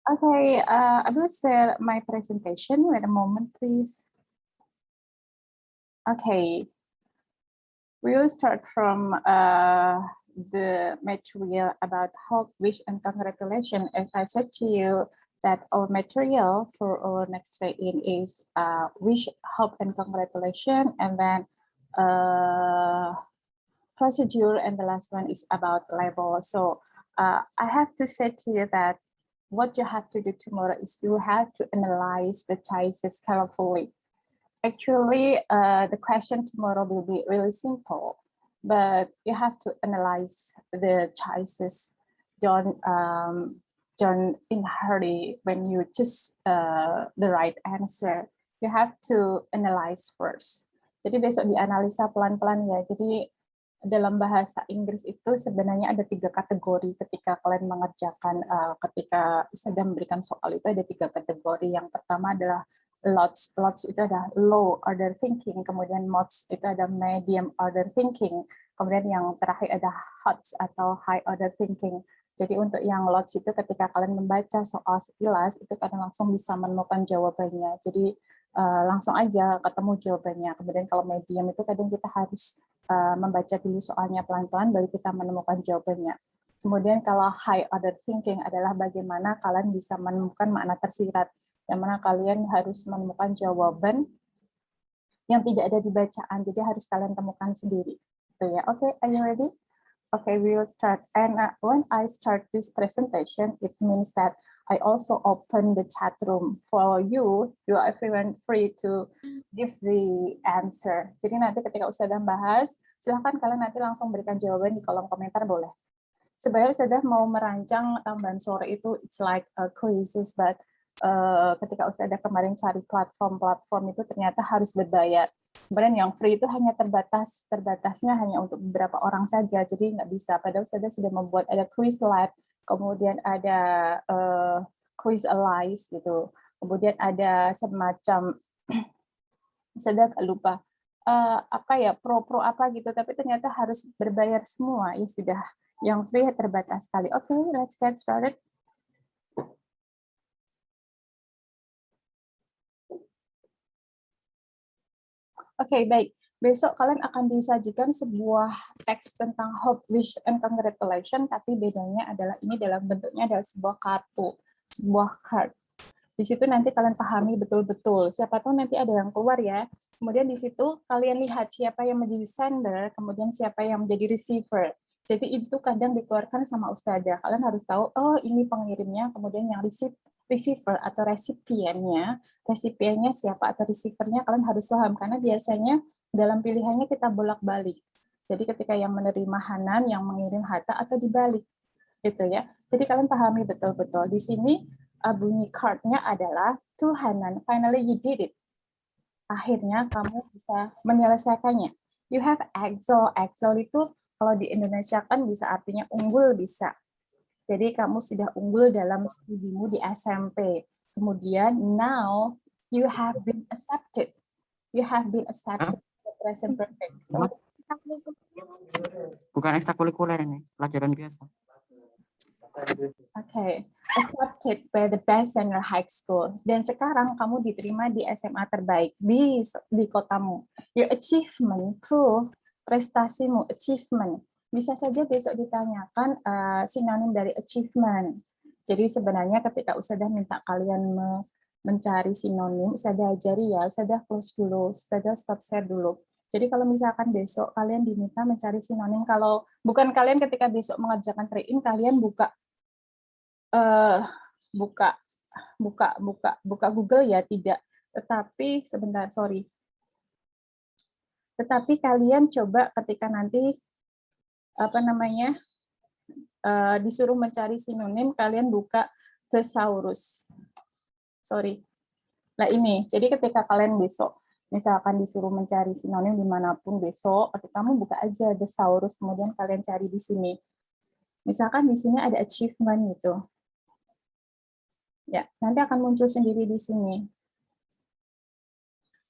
Okay, I will share my presentation. Wait a moment, please. Okay, we will start from the material about hope, wish, and congratulation. As I said to you, that our material for our next write-in is wish, hope, and congratulation, and then procedure, and the last one is about label. So I have to say to you that what you have to do tomorrow is you have to analyze the choices carefully. Actually, the question tomorrow will be really simple, but you have to analyze the choices. Don't in a hurry when you choose the right answer. You have to analyze first. Jadi besok dianalisa pelan-pelan ya. Jadi dalam bahasa Inggris itu sebenarnya ada 3 kategori ketika kalian mengerjakan, ketika sedang memberikan soal itu ada 3 kategori. Yang pertama adalah lots itu ada low order thinking, kemudian mods itu ada medium order thinking, kemudian yang terakhir ada HOTS atau high order thinking. Jadi untuk yang lots itu ketika kalian membaca soal sekilas itu kadang langsung bisa menemukan jawabannya. Jadi langsung aja ketemu jawabannya. Kemudian kalau medium itu kadang kita harus membaca dulu soalnya pelan-pelan baru kita menemukan jawabannya. Kemudian kalau high order thinking adalah bagaimana kalian bisa menemukan makna tersirat, yang mana kalian harus menemukan jawaban yang tidak ada di bacaan, jadi harus kalian temukan sendiri. So, yeah. Okay, are you ready? Okay, we will start. And when I start this presentation, it means that I also open the chat room for you. You are everyone free to give the answer. Jadi nanti ketika Ustadzah bahas, silahkan kalian nanti langsung berikan jawaban di kolom komentar boleh. Sebenarnya Ustadzah mau merancang tambahan sore itu it's like a quizzes, but ketika Ustadzah kemarin cari platform itu ternyata harus berbayar. Kemudian yang free itu hanya terbatasnya hanya untuk beberapa orang saja, jadi nggak bisa. Padahal Ustadzah sudah membuat ada quiz lab, kemudian ada quiz allies gitu, kemudian ada semacam Ustadzah lupa apa ya pro apa gitu, tapi ternyata harus berbayar semua. Ya sudah, yang free terbatas sekali. Okay, let's get started. Oke, baik. Besok kalian akan disajikan sebuah teks tentang hope, wish, and congratulation, tapi bedanya adalah ini dalam bentuknya adalah sebuah kartu, sebuah card. Di situ nanti kalian pahami betul-betul. Siapa tahu nanti ada yang keluar ya. Kemudian di situ kalian lihat siapa yang menjadi sender, kemudian siapa yang menjadi receiver. Jadi itu kadang dikeluarkan sama ustazah. Kalian harus tahu, oh ini pengirimnya, kemudian yang receiver atau resipiennya siapa atau receivernya kalian harus paham, karena biasanya dalam pilihannya kita bolak-balik. Jadi ketika yang menerima Hanan, yang mengirim Hatta, atau dibalik, gitu ya. Jadi kalian pahami betul-betul. Di sini bunyi card-nya adalah to Hanan, finally you did it. Akhirnya kamu bisa menyelesaikannya. You have excel. Excel itu kalau di Indonesia kan bisa artinya unggul, bisa. Jadi kamu sudah unggul dalam studimu di SMP. Kemudian now you have been accepted. You have been accepted the present perfect. So, bukan ekstrakurikuler ini, pelajaran biasa. Okay, accepted by the best senior high school. Dan sekarang kamu diterima di SMA terbaik di kotamu. Your achievement proof, prestasimu, achievement. Bisa saja besok ditanyakan sinonim dari achievement. Jadi sebenarnya ketika Ustadzah minta kalian mencari sinonim, Ustadzah ajari ya, Ustadzah close dulu, Ustadzah stop share dulu. Jadi kalau misalkan besok kalian diminta mencari sinonim, kalau bukan kalian ketika besok mengerjakan trade-in, kalian buka Google ya, tidak. Tetapi sebentar, sorry. Tetapi kalian coba ketika nanti disuruh mencari sinonim, kalian buka thesaurus. Sorry. Nah ini, jadi ketika kalian besok misalkan disuruh mencari sinonim dimanapun besok, kamu buka aja thesaurus, kemudian kalian cari di sini. Misalkan di sini ada achievement gitu. Ya, nanti akan muncul sendiri di sini.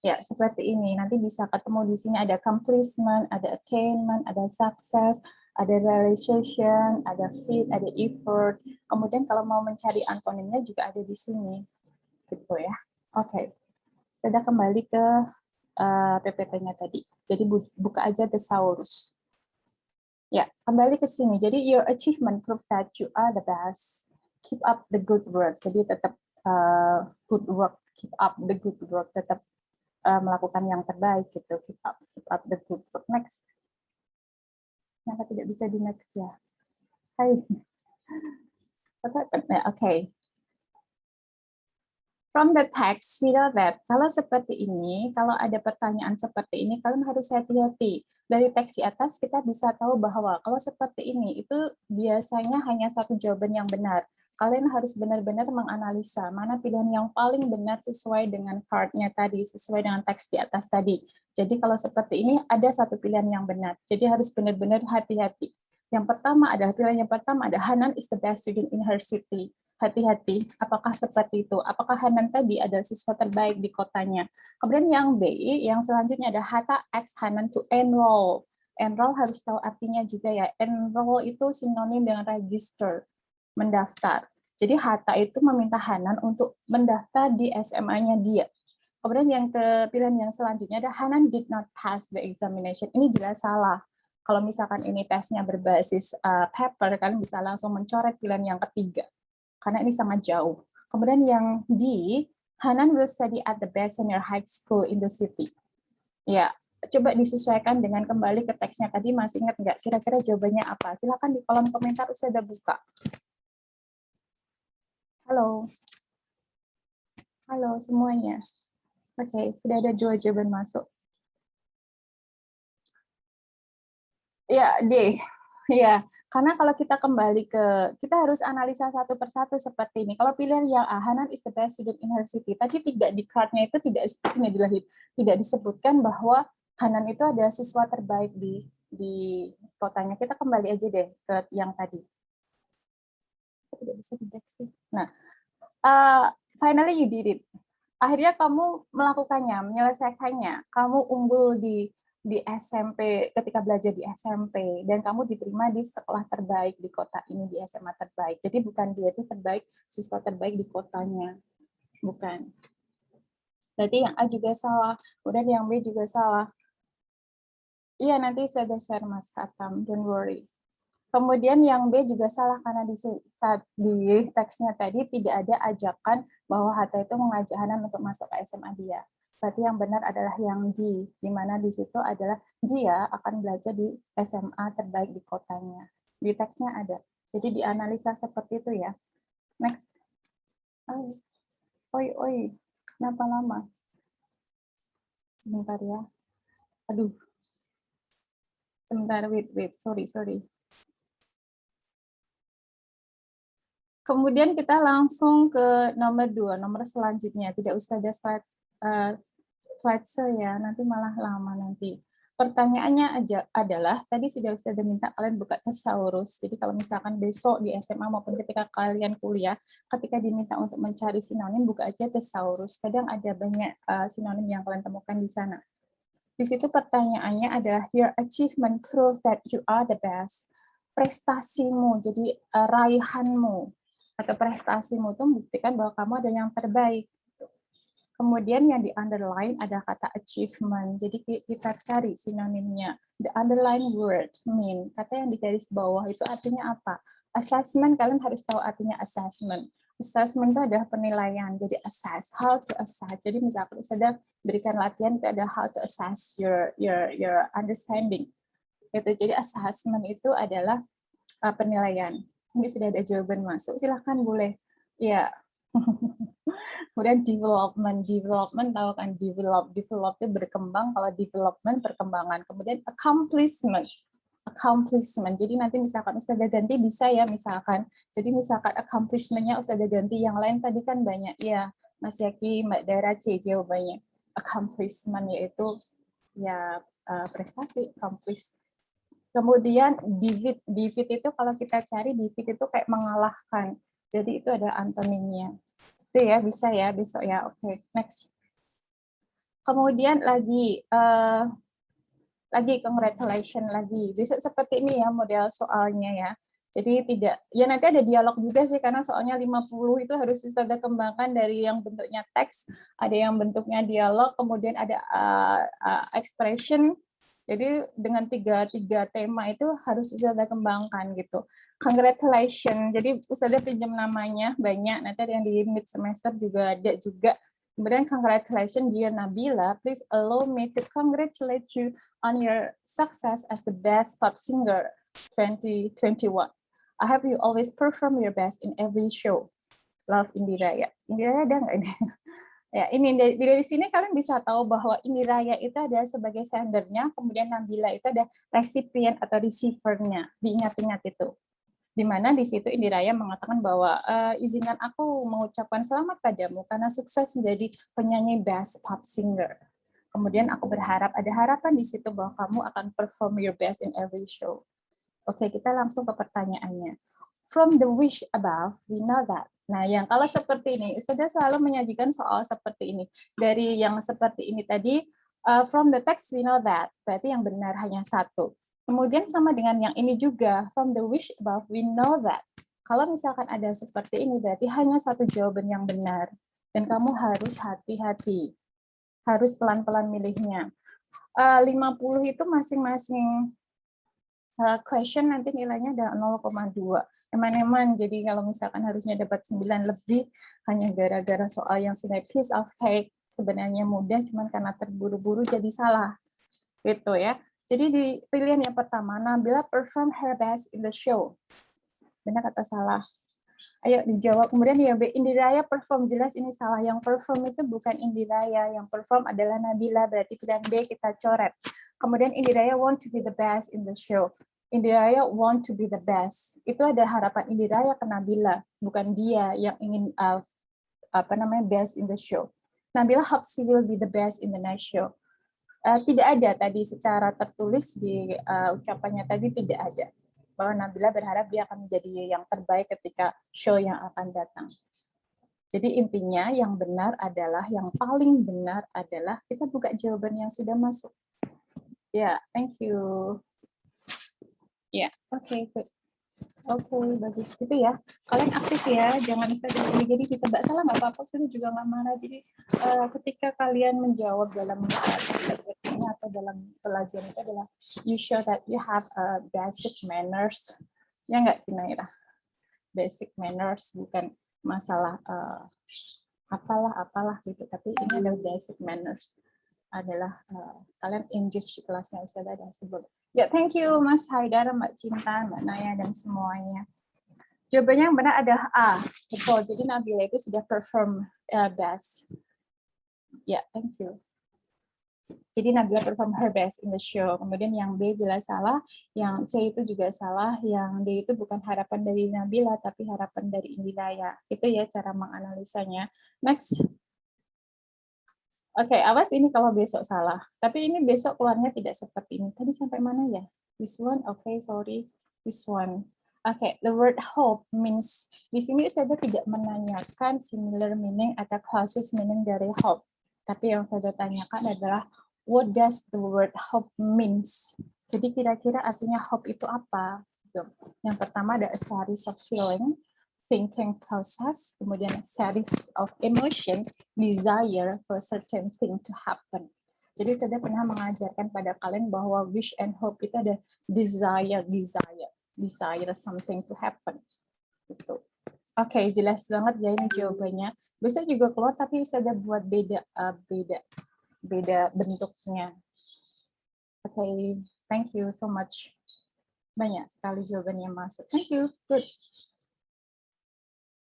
Ya, seperti ini. Nanti bisa ketemu di sini ada accomplishment, ada attainment, ada success, ada realization, ada fit, ada effort. Kemudian kalau mau mencari antonimnya juga ada di sini, gitu ya. Oke, kita kembali ke PPT-nya tadi. Jadi buka aja thesaurus. Ya, kembali ke sini. Jadi your achievement proves that you are the best. Keep up the good work. Jadi tetap good work, keep up the good work, tetap melakukan yang terbaik gitu. Keep up the good work. Next. Kenapa tidak bisa di next ya? Hai. Oke. From the text, we know that kalau seperti ini, kalau ada pertanyaan seperti ini, kalian harus hati-hati. Dari teks di atas kita bisa tahu bahwa kalau seperti ini, itu biasanya hanya satu jawaban yang benar. Kalian harus benar-benar menganalisa mana pilihan yang paling benar sesuai dengan card-nya tadi, sesuai dengan teks di atas tadi. Jadi kalau seperti ini, ada satu pilihan yang benar. Jadi harus benar-benar hati-hati. Yang pertama adalah pilihan yang pertama ada Hanan is the best student in her city. Hati-hati, apakah seperti itu? Apakah Hanan tadi adalah siswa terbaik di kotanya? Kemudian yang B, yang selanjutnya ada Hatta asks Hanan to enroll. Enroll harus tahu artinya juga ya. Enroll itu sinonim dengan register, mendaftar. Jadi Hatta itu meminta Hanan untuk mendaftar di SMA-nya dia. Kemudian yang pilihan yang selanjutnya ada Hanan did not pass the examination. Ini jelas salah. Kalau misalkan ini tesnya berbasis paper, kalian bisa langsung mencoret pilihan yang ketiga. Karena ini sangat jauh. Kemudian yang D, Hanan will study at the best senior high school in the city. Ya, coba disesuaikan dengan kembali ke teksnya tadi, masih ingat nggak? Kira-kira jawabannya apa? Silakan di kolom komentar, sudah buka. Halo. Halo semuanya. Oke, sudah ada 2 jawaban masuk. Ya, D. Ya, karena kalau kita kembali kita harus analisa satu persatu seperti ini. Kalau pilihan yang Hanan is the best student in her city, tadi tidak di card-nya itu tidak disebutkan bahwa Hanan itu adalah siswa terbaik di kotanya. Kita kembali aja deh ke yang tadi. Tidak bisa dideteksi. Nah, finally you did it. Akhirnya kamu melakukannya, menyelesaikannya. Kamu unggul di SMP, ketika belajar di SMP, dan kamu diterima di sekolah terbaik di kota ini, di SMA terbaik. Jadi bukan dia itu terbaik, siswa terbaik di kotanya. Bukan. Berarti yang A juga salah, kemudian yang B juga salah. Iya, nanti saya share Mas Atam, don't worry. Kemudian yang B juga salah, karena di teksnya tadi tidak ada ajakan bahwa Hatta itu mengajak Hanan untuk masuk ke SMA dia. Berarti yang benar adalah yang D, di mana di situ adalah dia akan belajar di SMA terbaik di kotanya. Di teksnya ada. Jadi dianalisa seperti itu ya. Next. Oi, kenapa lama? Sebentar ya. Aduh. Sebentar, wait, sorry. Kemudian kita langsung ke nomor 2, nomor selanjutnya. Tidak usah ada slide saya, nanti malah lama nanti. Pertanyaannya adalah, tadi sudah minta kalian buka thesaurus. Jadi kalau misalkan besok di SMA maupun ketika kalian kuliah, ketika diminta untuk mencari sinonim, buka aja thesaurus. Kadang ada banyak sinonim yang kalian temukan di sana. Di situ pertanyaannya adalah, your achievement proves that you are the best. Prestasimu, jadi raihanmu, atau prestasimu itu membuktikan bahwa kamu adalah yang terbaik. Kemudian yang di underline ada kata achievement. Jadi kita cari sinonimnya. The underline word mean. Kata yang di garis bawah itu artinya apa? Assessment, kalian harus tahu artinya assessment. Assessment itu adalah penilaian. Jadi assess, how to assess. Jadi misalkan sudah berikan latihan itu ada how to assess your understanding. Gitu. Jadi assessment itu adalah penilaian. Ini sudah ada jawaban masuk. Silahkan boleh. Ya. Kemudian development tahu kan, develop itu berkembang, kalau development perkembangan. Kemudian accomplishment. Jadi nanti misalkan Ustazah ganti bisa ya misalkan. Jadi misalkan accomplishment-nya Ustazah ganti, yang lain tadi kan banyak ya. Mas Yaki, Mbak Dara C jawabannya. Accomplishment yaitu ya prestasi, accomplish. Kemudian defeat itu kalau kita cari defeat itu kayak mengalahkan. Jadi itu ada antonimnya. Itu ya, bisa ya besok ya. Oke, next. Kemudian lagi lagi congratulations lagi. Besok seperti ini ya model soalnya ya. Jadi tidak, ya nanti ada dialog juga sih, karena soalnya 50 itu harus kita kembangkan dari yang bentuknya teks, ada yang bentuknya dialog, kemudian ada expression. Jadi dengan tiga tema itu harus Ustazah kembangkan gitu. Congratulations. Jadi Ustazah pinjam namanya banyak, nanti ada yang di mid semester juga ada juga. Kemudian congratulations dear Nabila, please allow me to congratulate you on your success as the best pop singer 2021. I hope you always perform your best in every show. Love Indiraya. Indiraya ada nggak ini? Ya, ini dari sini kalian bisa tahu bahwa Indiraya itu ada sebagai sendernya, kemudian Nabila itu ada recipient atau receiver-nya. Diingat-ingat itu. Di mana di situ Indiraya mengatakan bahwa izinkan aku mengucapkan selamat padamu karena sukses menjadi penyanyi best pop singer. Kemudian aku berharap ada harapan di situ bahwa kamu akan perform your best in every show. Oke, kita langsung ke pertanyaannya. From the wish above, we know that. Nah, yang kalau seperti ini, sudah selalu menyajikan soal seperti ini. Dari yang seperti ini tadi, from the text we know that, berarti yang benar hanya satu. Kemudian sama dengan yang ini juga, from the wish above, we know that. Kalau misalkan ada seperti ini, berarti hanya satu jawaban yang benar. Dan kamu harus hati-hati. Harus pelan-pelan milihnya. 50 itu masing-masing question nanti nilainya ada 0,2. Eman-eman, jadi kalau misalkan harusnya dapat 9 lebih, hanya gara-gara soal yang sudah piece of cake, sebenarnya mudah, cuman karena terburu-buru jadi salah. Gitu ya. Jadi di pilihan yang pertama, Nabila perform her best in the show. Benar atau salah? Ayo dijawab. Kemudian ya B, Indiraya perform, jelas ini salah. Yang perform itu bukan Indiraya, yang perform adalah Nabila, berarti pilihan B kita coret. Kemudian Indiraya want to be the best in the show. Indiraya want to be the best. Itu ada harapan Indiraya ke Nabila, bukan dia yang ingin best in the show. Nabila hopes she will be the best in the next show. Tidak ada tadi secara tertulis di ucapannya tadi, tidak ada bahwa Nabila berharap dia akan menjadi yang terbaik ketika show yang akan datang. Jadi intinya yang benar adalah, yang paling benar adalah kita buka jawaban yang sudah masuk. Ya, thank you. Ya, oke, good. Oke, bagus gitu ya. Kalian aktif ya, jangan kita di sini. Jadi kita nggak salah nggak apa-apa, saya juga nggak marah. Jadi ketika kalian menjawab dalam ini atau dalam pelajaran itu adalah you show that you have basic manners. Ya nggak, Tinaira? Basic manners, bukan masalah apalah gitu. Tapi ini adalah basic manners. Adalah kalian engage di kelasnya Ustaz ada sebut. Ya, thank you Mas Haidar, Mbak Cinta, Mbak Naya, dan semuanya. Jawabannya yang benar adalah A. Betul, jadi Nabila itu sudah perform best. Ya, thank you. Jadi Nabila perform her best in the show. Kemudian yang B jelas salah, yang C itu juga salah, yang D itu bukan harapan dari Nabila, tapi harapan dari Indiraya. Itu ya cara menganalisanya. Next. Oke, awas ini kalau besok salah. Tapi ini besok keluarnya tidak seperti ini. Tadi sampai mana ya? This one, okay, sorry. This one. Oke, the word hope means, di sini saya tidak menanyakan similar meaning atau closest meaning dari hope. Tapi yang saya tanyakan adalah, what does the word hope means? Jadi kira-kira artinya hope itu apa? Yang pertama ada a series of feeling, thinking process, kemudian series of emotion, desire for a certain thing to happen. Jadi saya pernah mengajarkan pada kalian bahwa wish and hope itu ada desire something to happen. Gitu. Oke, jelas banget ya ini jawabannya. Besok juga keluar tapi saya buat beda bentuknya. Oke, thank you so much. Banyak sekali jawabannya masuk. Thank you. Good.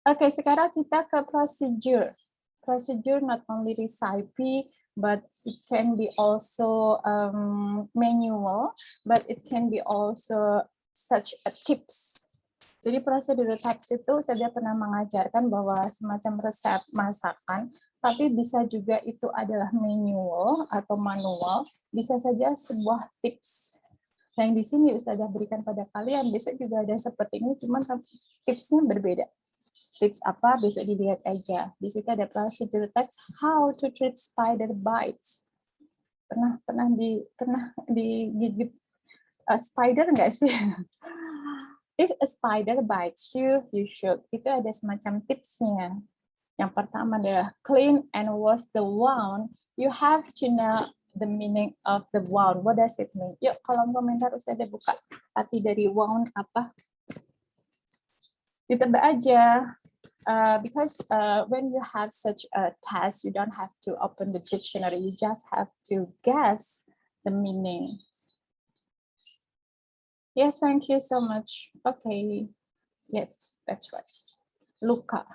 Oke, sekarang kita ke procedure. Procedure not only recipe, but it can be also manual, but it can be also such a tips. Jadi prosedur tips itu saya pernah mengajarkan bahwa semacam resep masakan, tapi bisa juga itu adalah manual atau manual, bisa saja sebuah tips. Yang di sini Ustazah berikan pada kalian, besok juga ada seperti ini, cuman tipsnya berbeda. Tips apa? Besok dilihat aja. Di situ ada procedure text, how to treat spider bites. Pernah digigit spider nggak sih? If a spider bites you, you should. Itu ada semacam tipsnya. Yang pertama adalah clean and wash the wound. You have to know the meaning of the wound. What does it mean? Yuk, kolom komentar Ustazah buka. Arti dari wound apa? Ditebak aja. Because when you have such a test, you don't have to open the dictionary. You just have to guess the meaning. Yes, thank you so much. Okay. Yes, that's right. Luka.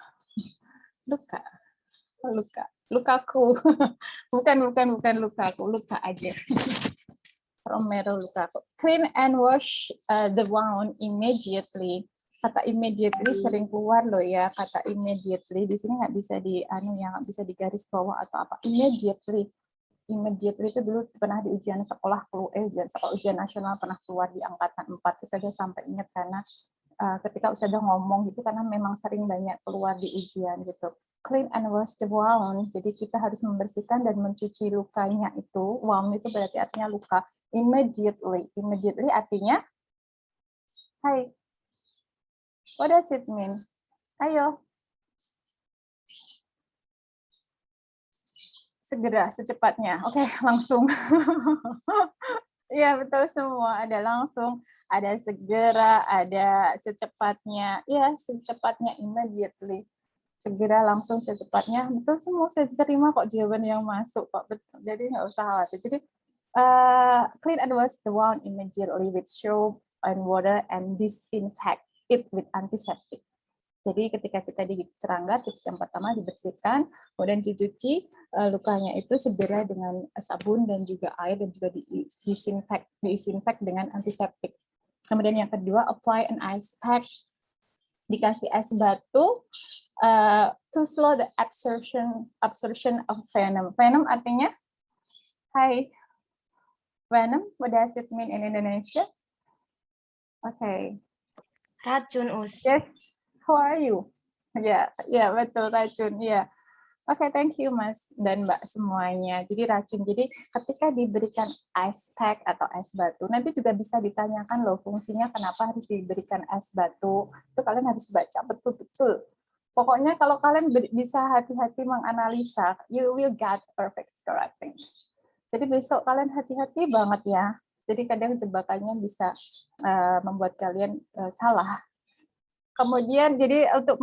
Lukaku. bukan Lukaku. Luka aja. Romero Lukaku. Clean and wash the wound immediately. Kata immediately sering keluar loh ya, kata immediately di sini nggak bisa nggak bisa digaris bawah atau apa. Immediately itu dulu pernah di ujian sekolah ujian nasional pernah keluar di angkatan 4 itu saja sampai ingat karena ketika Ustazah ngomong gitu karena memang sering banyak keluar di ujian gitu. Clean and wash the wound. Jadi kita harus membersihkan dan mencuci lukanya itu. Wound itu berarti artinya luka. Immediately artinya hai. What does it mean? Ayo. Segera, secepatnya. Oke, langsung. Iya, betul semua. Ada langsung, ada segera, ada secepatnya. Iya, secepatnya, immediately. Segera, langsung, secepatnya. Betul semua. Saya terima kok jawaban yang masuk. Kok. Betul. Jadi nggak usah khawatir. Jadi, clean and wash the wound immediately with soap and water and disinfect it with antiseptic. Jadi ketika kita digigit serangga, tips yang pertama dibersihkan, kemudian dicuci lukanya itu segera dengan sabun dan juga air dan juga disinfect dengan antiseptik. Kemudian yang kedua, apply an ice pack, dikasih es batu to slow the absorption of venom. Venom artinya, hai, venom, what does it mean in Indonesia? Okay. Racun, Us. Yes. How are you? Ya, betul racun. Ya, oke, thank you Mas dan Mbak semuanya. Jadi racun. Jadi ketika diberikan ice pack atau es batu, nanti juga bisa ditanyakan loh fungsinya kenapa harus diberikan es batu. Itu kalian harus baca betul-betul. Pokoknya kalau kalian bisa hati-hati menganalisa, you will get perfect score, I think. Jadi besok kalian hati-hati banget ya. Jadi kadang jebakannya bisa membuat kalian salah. Kemudian jadi untuk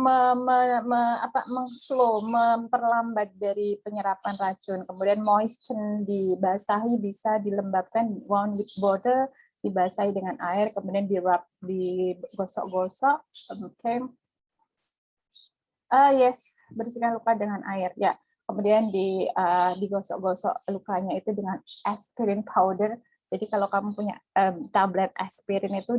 memperlambat dari penyerapan racun. Kemudian moisten, dibasahi, bisa dilembabkan, wound with water, dibasahi dengan air, kemudian digosok-gosok. Okay. Yes, bersihkan luka dengan air. Ya. Kemudian digosok-gosok lukanya itu dengan aspirin powder. Jadi kalau kamu punya tablet aspirin itu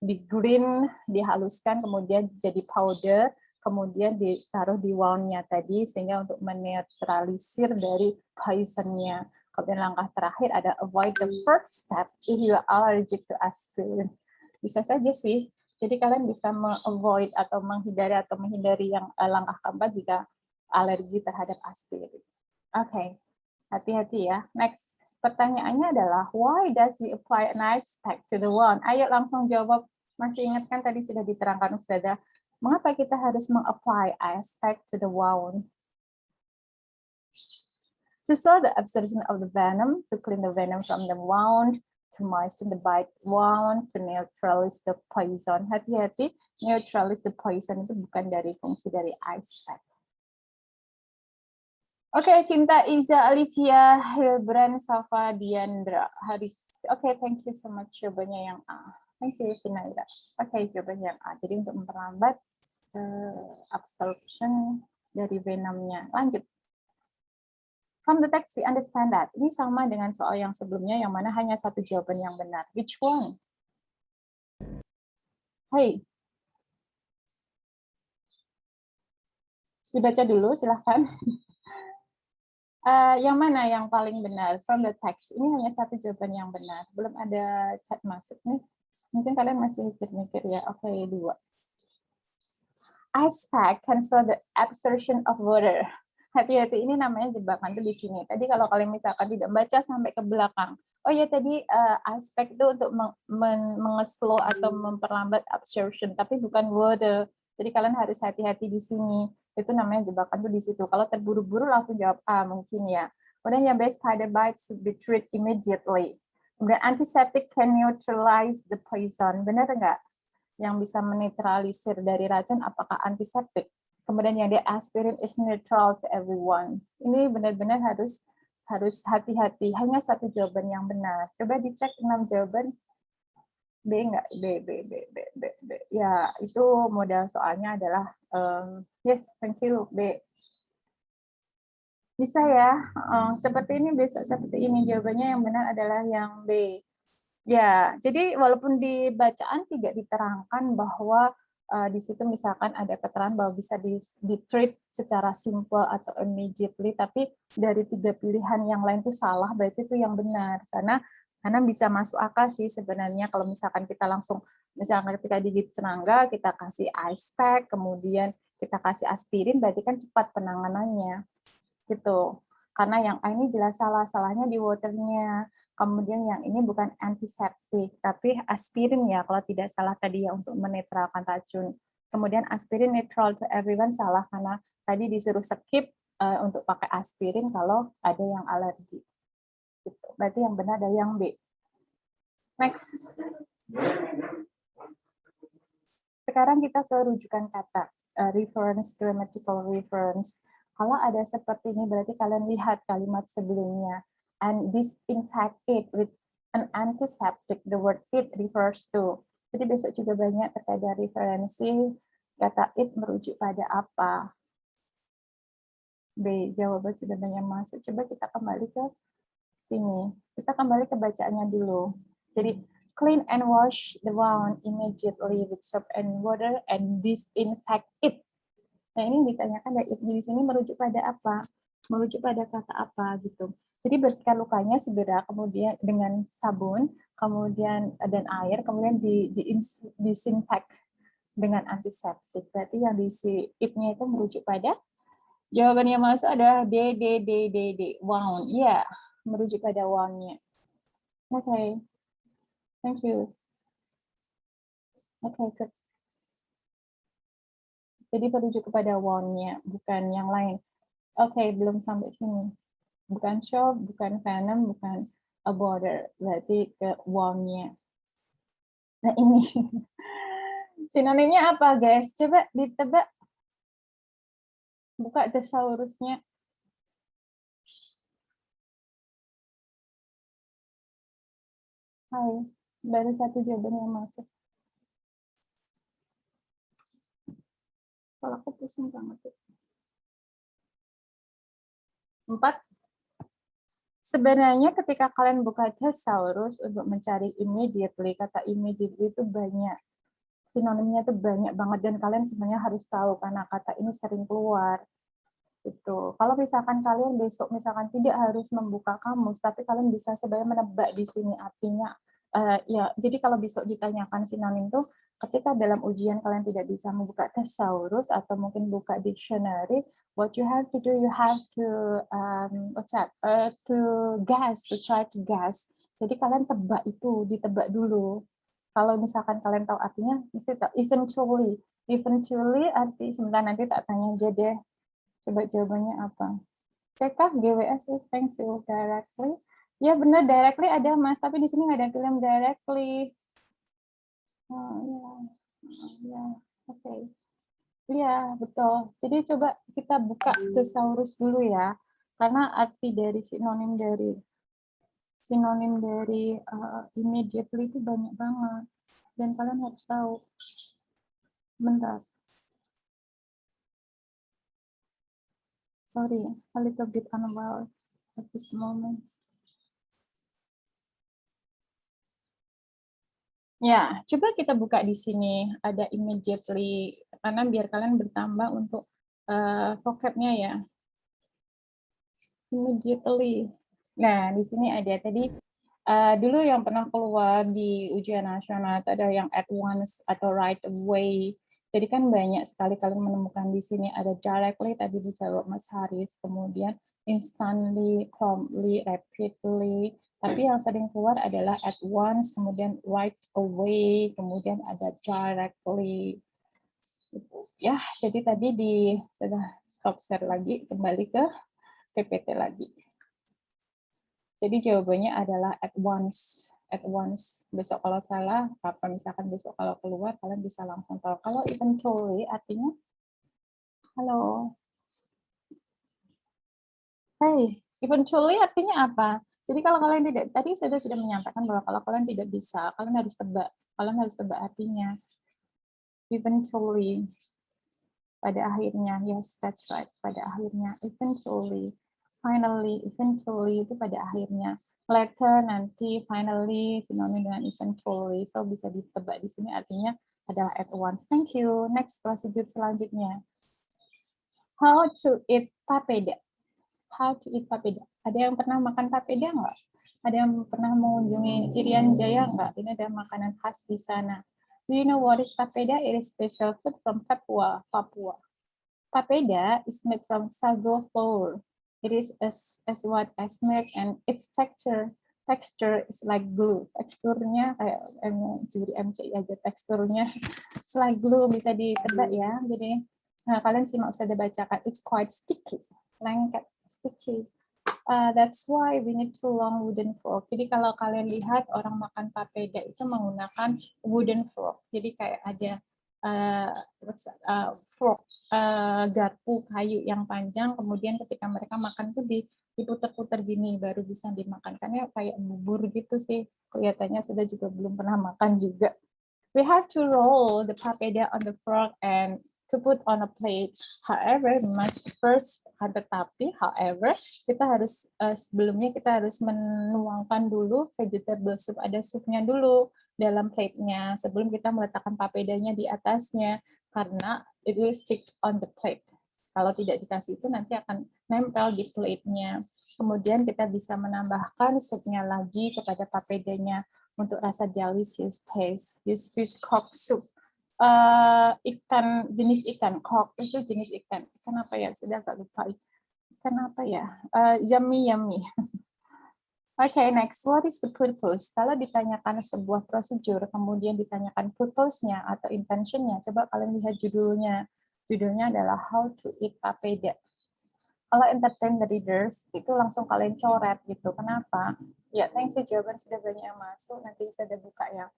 di green, dihaluskan, kemudian jadi powder, kemudian ditaruh di wound-nya tadi, sehingga untuk menetralisir dari poison-nya. Kemudian langkah terakhir ada avoid the first step if you are allergic to aspirin. Bisa saja sih. Jadi kalian bisa avoid atau menghindari yang langkah keempat jika alergi terhadap aspirin. Oke, hati-hati ya. Next. Pertanyaannya adalah, why does he apply an ice pack to the wound? Ayo langsung jawab. Masih ingat kan tadi sudah diterangkan Ustazah. Mengapa kita harus mengapply ice pack to the wound? To slow the absorption of the venom, to clean the venom from the wound, to moisten the bite wound, to neutralize the poison. Hati-hati, neutralize the poison itu bukan dari fungsi dari ice pack. Oke, Cinta, Iza, Olivia, Hilbrand, Safa, Diandra, Haris. Oke, thank you so much. Jawabannya yang A. Thank you, Cinaira. Oke, jawabannya yang A. Jadi untuk memperlambat absorption dari venomnya. Lanjut. From the text, we understand that. Ini sama dengan soal yang sebelumnya, yang mana hanya satu jawaban yang benar. Which one? Hey. Dibaca dulu, silahkan. Yang mana yang paling benar? From the text. Ini hanya satu jawaban yang benar. Belum ada chat masuk nih. Mungkin kalian masih mikir-mikir ya. Oke, 2. Ice pack can slow the absorption of water. hati-hati ini namanya jebakan tuh di sini. Tadi kalau kalian misalkan tidak baca sampai ke belakang, oh ya tadi aspek itu untuk mengeslow atau memperlambat absorption, tapi bukan word. Jadi kalian harus hati-hati di sini. Itu namanya jebakan tuh di situ. Kalau terburu-buru langsung jawab A mungkin ya. Kemudian yang best spider bites should be treated immediately. Kemudian antiseptic can neutralize the poison. Benar nggak? Yang bisa menetralisir dari racun apakah antiseptik? Kemudian yang dia aspirin is neutral to everyone. Ini benar-benar harus hati-hati. Hanya satu jawaban yang benar. Coba dicek 6 jawaban. B enggak? B. Ya, itu modal soalnya adalah yes, thank you, B. Bisa ya? Seperti ini, besok seperti ini. Jawabannya yang benar adalah yang B. Ya, jadi walaupun di bacaan tidak diterangkan bahwa di situ misalkan ada keterangan bahwa bisa di-treat secara simple atau immediately, tapi dari 3 pilihan yang lain itu salah, berarti itu yang benar. Karena bisa masuk akal sih sebenarnya kalau misalkan kita langsung, misalkan ketika digigit serangga, kita kasih ice pack, kemudian kita kasih aspirin, berarti kan cepat penanganannya. Gitu. Karena yang A ini jelas salahnya di waternya. Kemudian yang ini bukan antiseptik, tapi aspirin ya, kalau tidak salah tadi ya untuk menetralkan racun. Kemudian aspirin neutral to everyone salah karena tadi disuruh skip untuk pakai aspirin kalau ada yang alergi. Gitu. Berarti yang benar ada yang B. Next. Sekarang kita ke rujukan kata, reference, grammatical reference. Kalau ada seperti ini berarti kalian lihat kalimat sebelumnya. And disinfect it with an antiseptic, the word it refers to. Jadi besok juga banyak terkait dari referensi, kata it merujuk pada apa. B, jawaban sudah banyak masuk. Coba kita kembali ke sini. Kita kembali ke bacaannya dulu. Jadi, clean and wash the wound immediately with soap and water and disinfect it. Nah, ini ditanyakan dari it di sini merujuk pada apa? Merujuk pada kata apa gitu. Jadi bersihkan lukanya segera, kemudian dengan sabun, kemudian dan air, kemudian disinfect dengan antiseptik. Berarti yang diisi it-nya itu merujuk pada jawaban yang masuk adalah D. Wound. Iya, merujuk pada wound-nya. Oke. Thank you. Oke, good. Jadi merujuk kepada wound-nya, bukan yang lain. Oke, belum sampai sini. Bukan shop, bukan venom, bukan a border. Berarti ke wound-nya. Nah, ini. Sinonimnya apa, guys? Coba ditebak. Buka thesaurusnya. Hai, baru satu jawaban yang masuk. Kalau aku pusing banget. 4. Sebenarnya ketika kalian buka thesaurus untuk mencari immediately, kata immediately itu banyak. Sinonimnya itu banyak banget dan kalian sebenarnya harus tahu karena kata ini sering keluar. Gitu. Kalau misalkan kalian besok misalkan tidak harus membuka kamus, tapi kalian bisa sebenarnya menebak di sini artinya. Ya, jadi kalau besok ditanyakan sinonim itu, ketika dalam ujian kalian tidak bisa membuka thesaurus atau mungkin buka dictionary, what you have to do, you have to try to guess. Jadi kalian tebak itu, ditebak dulu. Kalau misalkan kalian tahu artinya, mesti tahu. Eventually arti sebentar nanti tak tanya aja deh. Coba jawabannya apa? Cekkah GWS is thank you directly. Ya benar directly ada Mas, tapi di sini nggak ada film directly. Oh ya, oke. Iya betul. Jadi coba kita buka thesaurus dulu ya, karena arti dari sinonim dari immediately itu banyak banget dan kalian harus tahu. Bentar. Sorry, a little bit unwell at this moment. Ya, coba kita buka di sini ada immediately karena biar kalian bertambah untuk vocabnya ya. Immediately. Nah, di sini ada tadi dulu yang pernah keluar di ujian nasional itu ada yang at once atau right away. Jadi kan banyak sekali kalian menemukan di sini ada directly tadi dijawab Mas Haris, kemudian instantly, promptly, rapidly. Tapi yang sering keluar adalah at once, kemudian right away, kemudian ada directly. Ya, jadi tadi sudah stop share lagi, kembali ke PPT lagi. Jadi jawabannya adalah at once. At once. Besok kalau salah, kapan misalkan besok kalau keluar, kalian bisa langsung tahu. Kalau eventually artinya, halo. Hey, eventually artinya apa? Jadi kalau kalian tidak, tadi saya sudah menyampaikan bahwa kalau kalian tidak bisa, kalian harus tebak artinya. Eventually, pada akhirnya, yes, that's right, pada akhirnya, eventually, finally, eventually itu pada akhirnya. Later, nanti, finally, sinonim dengan eventually, so bisa ditebak di sini artinya adalah at once. Thank you. Next procedure selanjutnya. How to eat papeda. How to eat papeda. Ada yang pernah makan papeda nggak? Ada yang pernah mengunjungi Irian Jaya nggak? Ini ada makanan khas di sana. Do you know what is papeda? It is special food from Papua. Papeda is made from sago flour. It is as white as milk and its texture is like glue. Teksturnya kayak juri MCI aja, teksturnya it's like glue, bisa ditebak ya. Jadi kalian simak saya bacakan. It's quite sticky, lengket, sticky. That's why we need two long wooden fork. Jadi kalau kalian lihat orang makan papeda itu menggunakan wooden fork. Jadi kayak ada fork, garpu kayu yang panjang, kemudian ketika mereka makan tuh diputer-puter gini baru bisa dimakan. Karena kayak bubur gitu sih, kelihatannya sudah juga belum pernah makan juga. We have to roll the papeda on the fork and to put on a plate. However, kita harus sebelumnya kita harus menuangkan dulu vegetable soup, ada supnya dulu dalam plate-nya sebelum kita meletakkan papedanya di atasnya, karena it will stick on the plate. Kalau tidak dikasih itu nanti akan nempel di plate-nya. Kemudian kita bisa menambahkan supnya lagi kepada papedanya untuk rasa delicious taste. This fish cock soup. Jenis ikan cock itu jenis ikan apa ya, sudah agak lupa ikan apa ya, yummy. Okay, next, what is the purpose? Kalau ditanyakan sebuah prosedur, kemudian ditanyakan purpose-nya atau intention-nya, coba kalian lihat judulnya. Judulnya adalah How to Eat Papeda. Kalau entertain the readers, itu langsung kalian coret gitu. Kenapa? Ya, thank you, jawaban sudah banyak yang masuk, nanti bisa dibuka ya.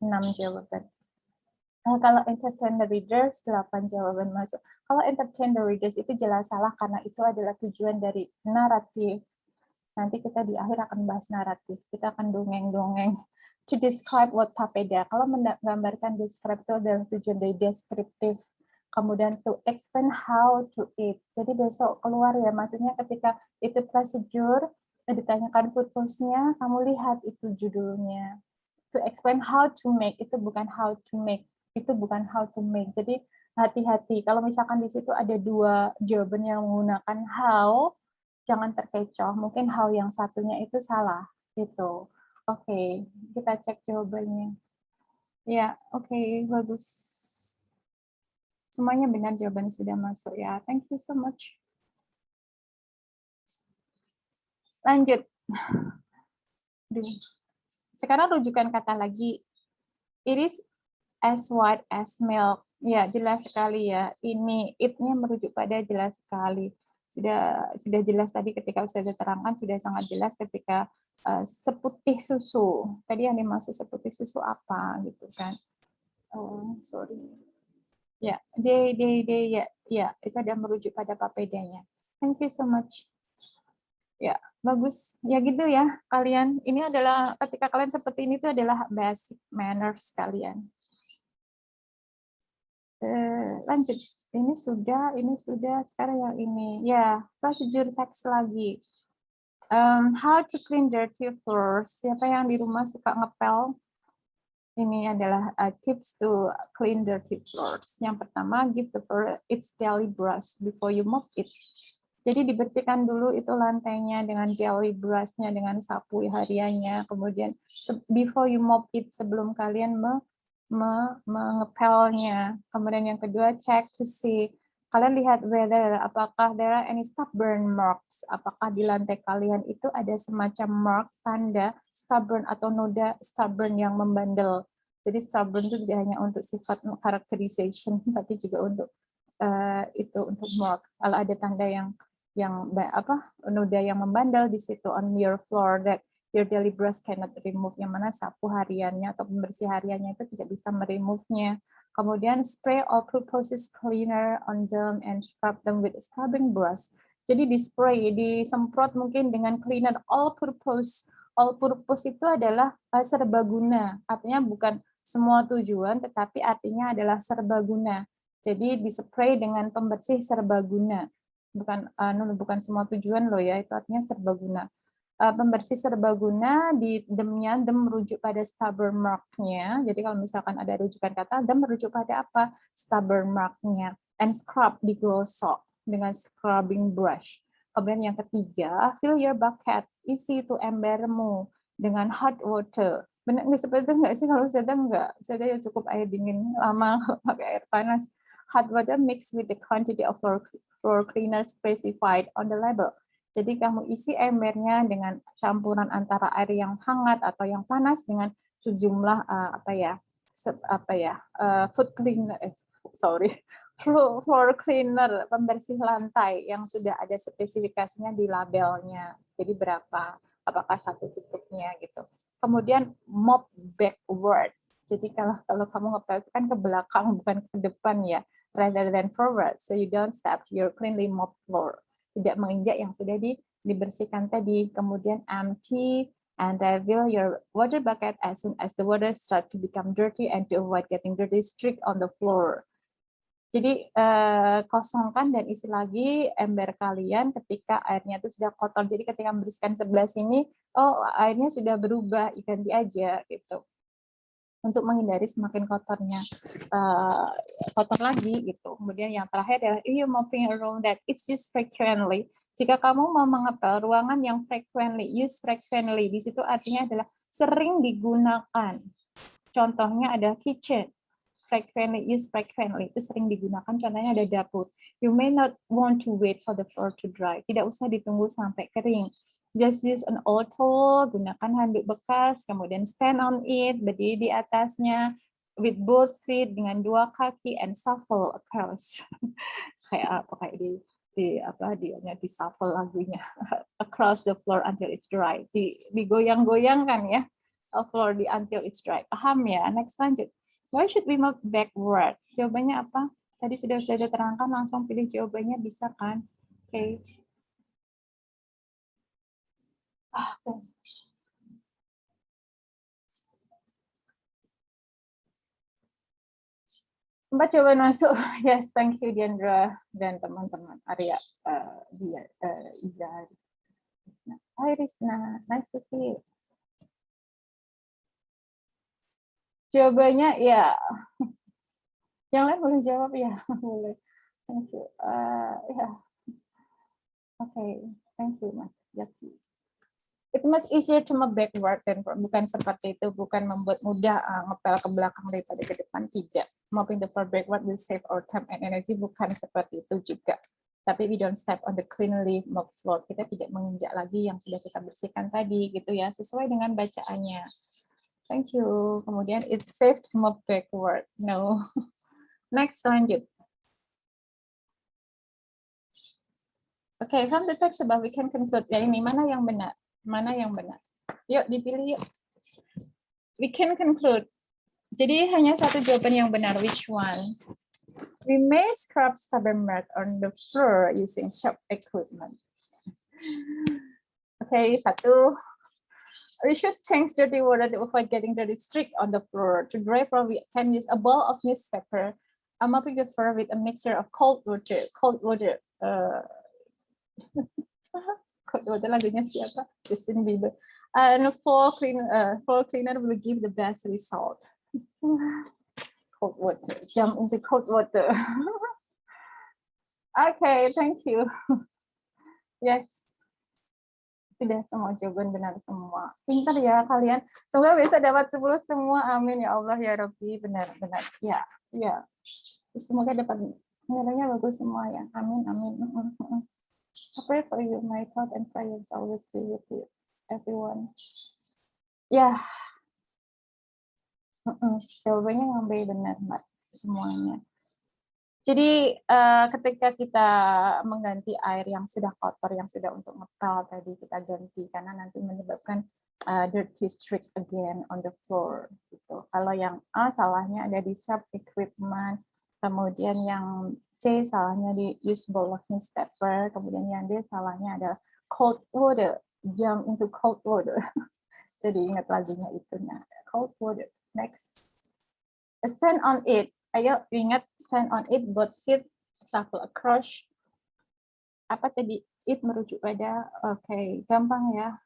6 jawaban. Kalau entertain the readers, 8 jawaban masuk. Kalau entertain the readers itu jelas salah, karena itu adalah tujuan dari naratif. Nanti kita di akhir akan bahas naratif. Kita akan dongeng-dongeng. To describe what papeda. Kalau menggambarkan describe itu adalah tujuan dari deskriptif. Kemudian to explain how to eat. Jadi besok keluar ya, maksudnya ketika itu prosedur, ditanyakan purpose-nya, kamu lihat itu judulnya. To explain how to make, itu bukan how to make. Itu bukan how to make. Jadi hati-hati. Kalau misalkan di situ ada 2 jawaban yang menggunakan how, jangan terkecoh, mungkin how yang satunya itu salah gitu. Oke, kita cek jawabannya. Ya, oke, bagus. Semuanya benar, jawaban sudah masuk ya. Thank you so much. Lanjut. Sekarang rujukan kata lagi. It is as white as milk. Ya, jelas sekali ya. Ini it-nya merujuk pada jelas sekali. Sudah jelas tadi ketika saya terangkan, sudah sangat jelas ketika seputih susu. Tadi yang dimaksud seputih susu apa gitu kan? Oh, sorry. Ya, ya, itu ada merujuk pada papedanya. Thank you so much. Ya, bagus. Ya gitu ya kalian. Ini adalah ketika kalian seperti ini itu adalah basic manners kalian. Lanjut. Ini sudah, sekarang yang ini. Ya, procedure text lagi. How to clean dirty floors. Siapa yang di rumah suka ngepel? Ini adalah tips to clean dirty floors. Yang pertama, give the floor its daily brush before you mop it. Jadi dibersihkan dulu itu lantainya dengan daily brush-nya, dengan sapu hariannya. Kemudian before you mop it, sebelum kalian mengepelnya. Kemudian yang kedua, check to see. Kalian lihat whether apakah there are any stubborn marks. Apakah di lantai kalian itu ada semacam mark, tanda stubborn atau noda stubborn yang membandel. Jadi stubborn itu tidak hanya untuk sifat characterization, tapi juga untuk itu untuk mark. Kalau ada tanda yang noda yang membandel di situ on your floor that your daily brush cannot remove, yang mana sapu hariannya atau pembersih hariannya itu tidak bisa meremove-nya. Kemudian spray all-purpose cleaner on them and scrub them with scrubbing brush. Jadi di spray, disemprot mungkin dengan cleaner all-purpose. All-purpose itu adalah serbaguna, artinya bukan semua tujuan, tetapi artinya adalah serbaguna. Jadi di spray dengan pembersih serbaguna, bukan semua tujuan loh ya, itu artinya serbaguna. Pembersih serbaguna di them-nya, them merujuk pada stubborn mark-nya. Jadi kalau misalkan ada rujukan kata, them merujuk pada apa? Stubborn mark-nya. And scrub, digosok dengan scrubbing brush. Kemudian yang ketiga, fill your bucket, isi itu embermu dengan hot water. Benar nggak seperti itu nggak sih? Kalau saya enggak, saya cukup air dingin, lama pakai air panas. Hot water mixed with the quantity of floor cleaner specified on the label. Jadi kamu isi embernya dengan campuran antara air yang hangat atau yang panas dengan sejumlah floor cleaner, pembersih lantai yang sudah ada spesifikasinya di labelnya. Jadi berapa, apakah satu tutupnya gitu. Kemudian mop backward. Jadi kalau kamu ngepel kan ke belakang bukan ke depan ya, rather than forward. So you don't step your cleanly mop floor. Tidak menginjak yang sudah dibersihkan tadi. Kemudian empty and refill your water bucket as soon as the water start to become dirty and to avoid getting dirty streak on the floor. Jadi kosongkan dan isi lagi ember kalian ketika airnya itu sudah kotor. Jadi ketika membersihkan sebelah sini, airnya sudah berubah, ganti aja gitu. Untuk menghindari semakin kotornya kotor lagi gitu. Kemudian yang terakhir adalah you mopping a room that it's used frequently. Jika kamu mau mengepel ruangan yang use frequently, di situ artinya adalah sering digunakan. Contohnya ada kitchen, use frequently, itu sering digunakan. Contohnya ada dapur. You may not want to wait for the floor to dry. Tidak usah ditunggu sampai kering. Just use an old towel, gunakan handuk bekas, kemudian stand on it, berdiri di atasnya, with both feet, dengan dua kaki, and shuffle across. Kayak di shuffle lagunya. Across the floor until it's dry. Digoyang-goyangkan ya, floor until it's dry. Paham ya? Next, lanjut. Why should we move backward? Jawabannya apa? Tadi sudah saya terangkan, langsung pilih jawabannya, bisa kan? Oke. Mbak coba masuk. Yes, thank you Diandra dan teman-teman Arya, Iza. Hai Rizna, nice to see you. Jawabannya ya. Yang lain boleh jawab ya, boleh. Thank you. Okay, thank you Mas Jaki. It's much easier to move backward than bukan seperti itu, bukan membuat mudah ngepel ke belakang daripada ke depan, tidak. Mopping the floor backward will save our time and energy, bukan seperti itu juga. Tapi we don't step on the cleanly mopped floor, kita tidak menginjak lagi yang sudah kita bersihkan tadi, gitu ya, sesuai dengan bacaannya. Thank you. Kemudian it's safe to move backward. No. Next, lanjut. Okay, from the text above we can conclude. Ya ini mana yang benar? Mana yang benar? Yuk dipilih yuk. We can conclude. Jadi hanya satu jawaban yang benar. Which one? We may scrub stubborn mark on the floor using sharp equipment. Okay, satu. We should change dirty water to avoid getting dirty streak on the floor. To dry floor, we can use a ball of newspaper. I'm mopping the floor with a mixture of cold water. Cold water. Cold water lagunya siapa? Justin Bieber. And floor cleaner will give the best result. Cold water. Jump into cold water. Okay, thank you. Yes. Sudah semua jawaban benar semua. Pintar ya kalian. Semoga besok dapat 10 semua. Amin ya Allah ya Rabbi. Benar-benar. Ya, ya. Semoga dapat nilainya bagus semua ya. Amin, amin. I pray for you. My thought and prayers always be with you, everyone. Ya. Jawabannya ngambil benar, Mbak. Semuanya. Jadi ketika kita mengganti air yang sudah kotor, yang sudah untuk ngepel tadi kita ganti karena nanti menyebabkan dirty streak again on the floor. Gitu. Kalau yang A salahnya ada di sharp equipment, kemudian yang C salahnya di use bowl of newspaper, kemudian yang D salahnya ada cold water, jump into cold water. Jadi ingat lagunya itu. Nah, cold water. Next. Stand on it. Ayo ingat stand on it, both feet shuffle across. Apa tadi? It merujuk pada, oke, gampang ya.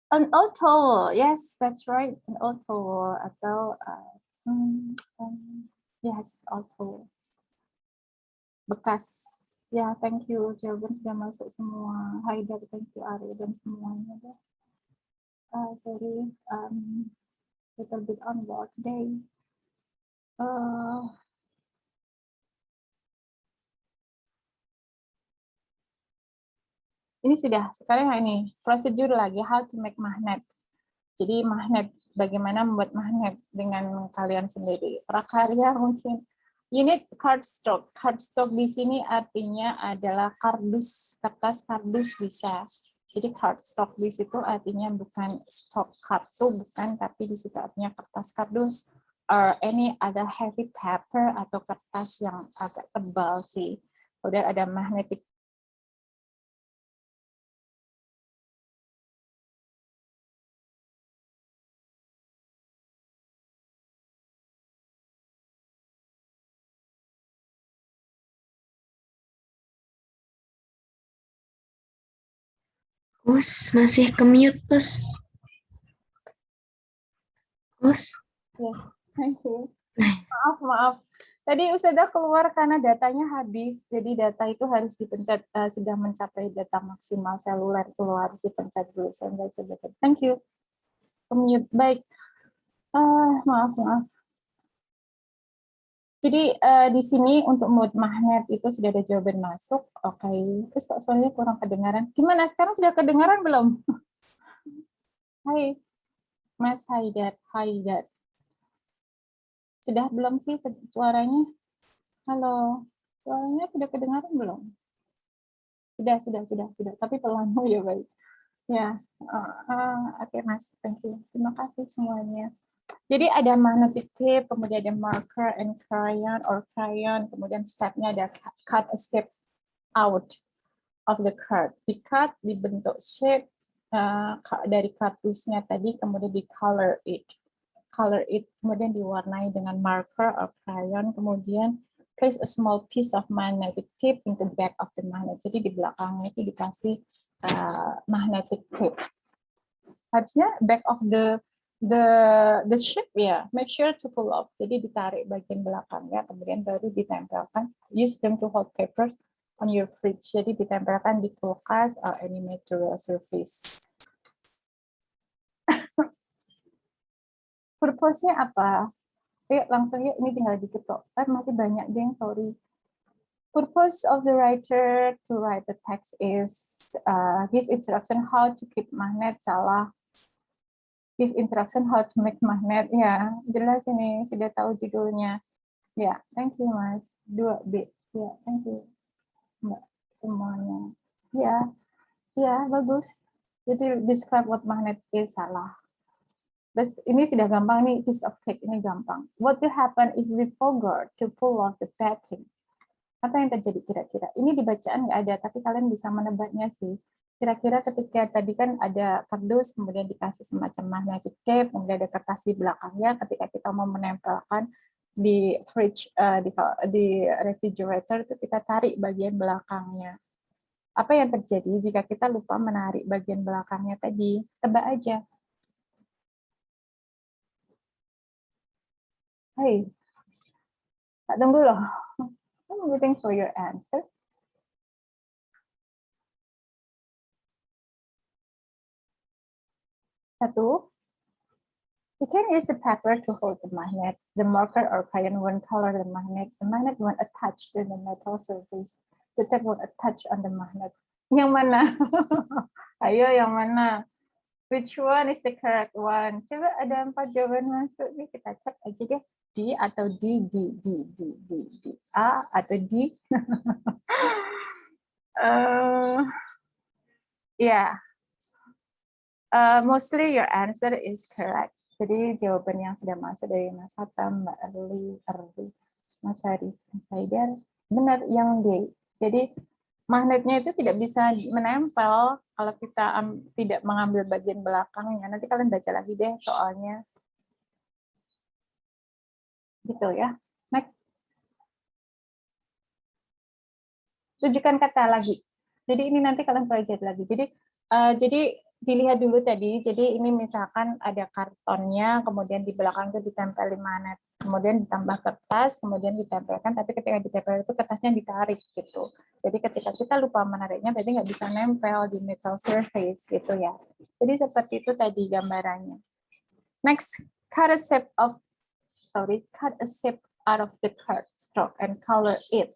An old towel, yes, that's right, an old towel atau yes, old towel. Bekas, ya, thank you. Jawaban sudah masuk semua. Haidar, thank you Ari dan semuanya. Sorry, little bit on board today. Ini sudah, sekarang ini prosedur lagi how to make magnet. Jadi magnet, bagaimana membuat magnet dengan kalian sendiri. Prakarya mungkin. You need cardstock. Cardstock di sini artinya adalah kardus, kertas kardus bisa. Jadi cardstock di situ artinya bukan stok kartu, bukan, tapi di situ artinya kertas kardus or any other heavy paper atau kertas yang agak tebal sih. Kemudian ada magnetic Us, masih ke-mute, Us. Us. Yes, thank you. Maaf. Tadi Ustazah keluar karena datanya habis. Jadi data itu harus dipencet, sudah mencapai data maksimal seluler keluar, dipencet dulu. Saya nggak bisa. Thank you. Mute. Baik. Maaf. Jadi di sini untuk mode magnet itu sudah ada jawaban masuk. Oke. Terus kok suaranya kurang kedengaran. Gimana? Sekarang sudah kedengaran belum? Hai, Mas Haidar. Sudah belum sih suaranya? Halo, suaranya sudah kedengaran belum? Sudah. Tapi pelan ya, baik. Ya, oke Mas, thank you. Terima kasih semuanya. Jadi ada magnetic tape, kemudian ada marker and crayon, kemudian stepnya ada cut a step out of the card. Di-cut, dibentuk shape dari kardusnya tadi, kemudian di color it, kemudian diwarnai dengan marker or crayon, kemudian place a small piece of magnetic tape in the back of the magnet. Jadi di belakangnya itu dikasih magnetic tape. Harusnya back of the shape ya, make sure to pull off. Jadi ditarik bagian belakangnya, kemudian baru ditempelkan. Use them to hold papers on your fridge. Jadi ditempelkan di kulkas or any material surface. Purpose-nya apa? Yuk langsung yuk, ini tinggal diketok. Masih banyak geng, sorry. Purpose of the writer to write the text is give instruction how to keep magnet. Salah. Give instruction how to make magnet. Ya, jelas ini, sudah tahu judulnya. Ya, thank you Mas. 2B. Ya, thank you Mbak semuanya. Ya, bagus. Jadi describe what magnet is, salah. Terus ini sudah gampang nih, piece of cake ini gampang. What will happen if we forgot to pull off the backing? Apa yang terjadi kira-kira? Ini di bacaan nggak ada, tapi kalian bisa menebaknya sih. Kira-kira ketika tadi kan ada kardus, kemudian dikasih semacam magnetic tape, kemudian ada kertas di belakangnya, ketika kita mau menempelkan di fridge, di refrigerator, itu kita tarik bagian belakangnya. Apa yang terjadi jika kita lupa menarik bagian belakangnya tadi? Tebak aja. Hey, tak tunggu loh. I'm waiting for your answer. Satu, you can use the paper to hold the magnet. The marker or crayon won't color the magnet. The magnet won't attach to the metal surface. The tape won't attach on the magnet. Yang mana? Ayo, yang mana? Which one is the correct one? Coba ada 4 jawaban masuk nih, kita cek aja deh. D atau D. A atau D. Yeah. Mostly your answer is correct. Jadi jawaban yang sudah masuk dari Mas Hatam, Mbak Erli, Mas Haris, Mas Haidar, benar yang D. Jadi magnetnya itu tidak bisa menempel kalau kita tidak mengambil bagian belakangnya. Nanti kalian baca lagi deh soalnya. Gitu ya. Next. Tunjukkan kata lagi. Jadi ini nanti kalian pelajari lagi. Jadi dilihat dulu tadi. Jadi ini misalkan ada kartonnya, kemudian di belakang itu ditempel magnet, kemudian ditambah kertas, kemudian ditempelkan. Tapi ketika ditempel itu kertasnya ditarik gitu. Jadi ketika kita lupa menariknya, berarti nggak bisa nempel di metal surface gitu ya. Jadi seperti itu tadi gambarannya. Next, cut a shape out of the cardstock and color it.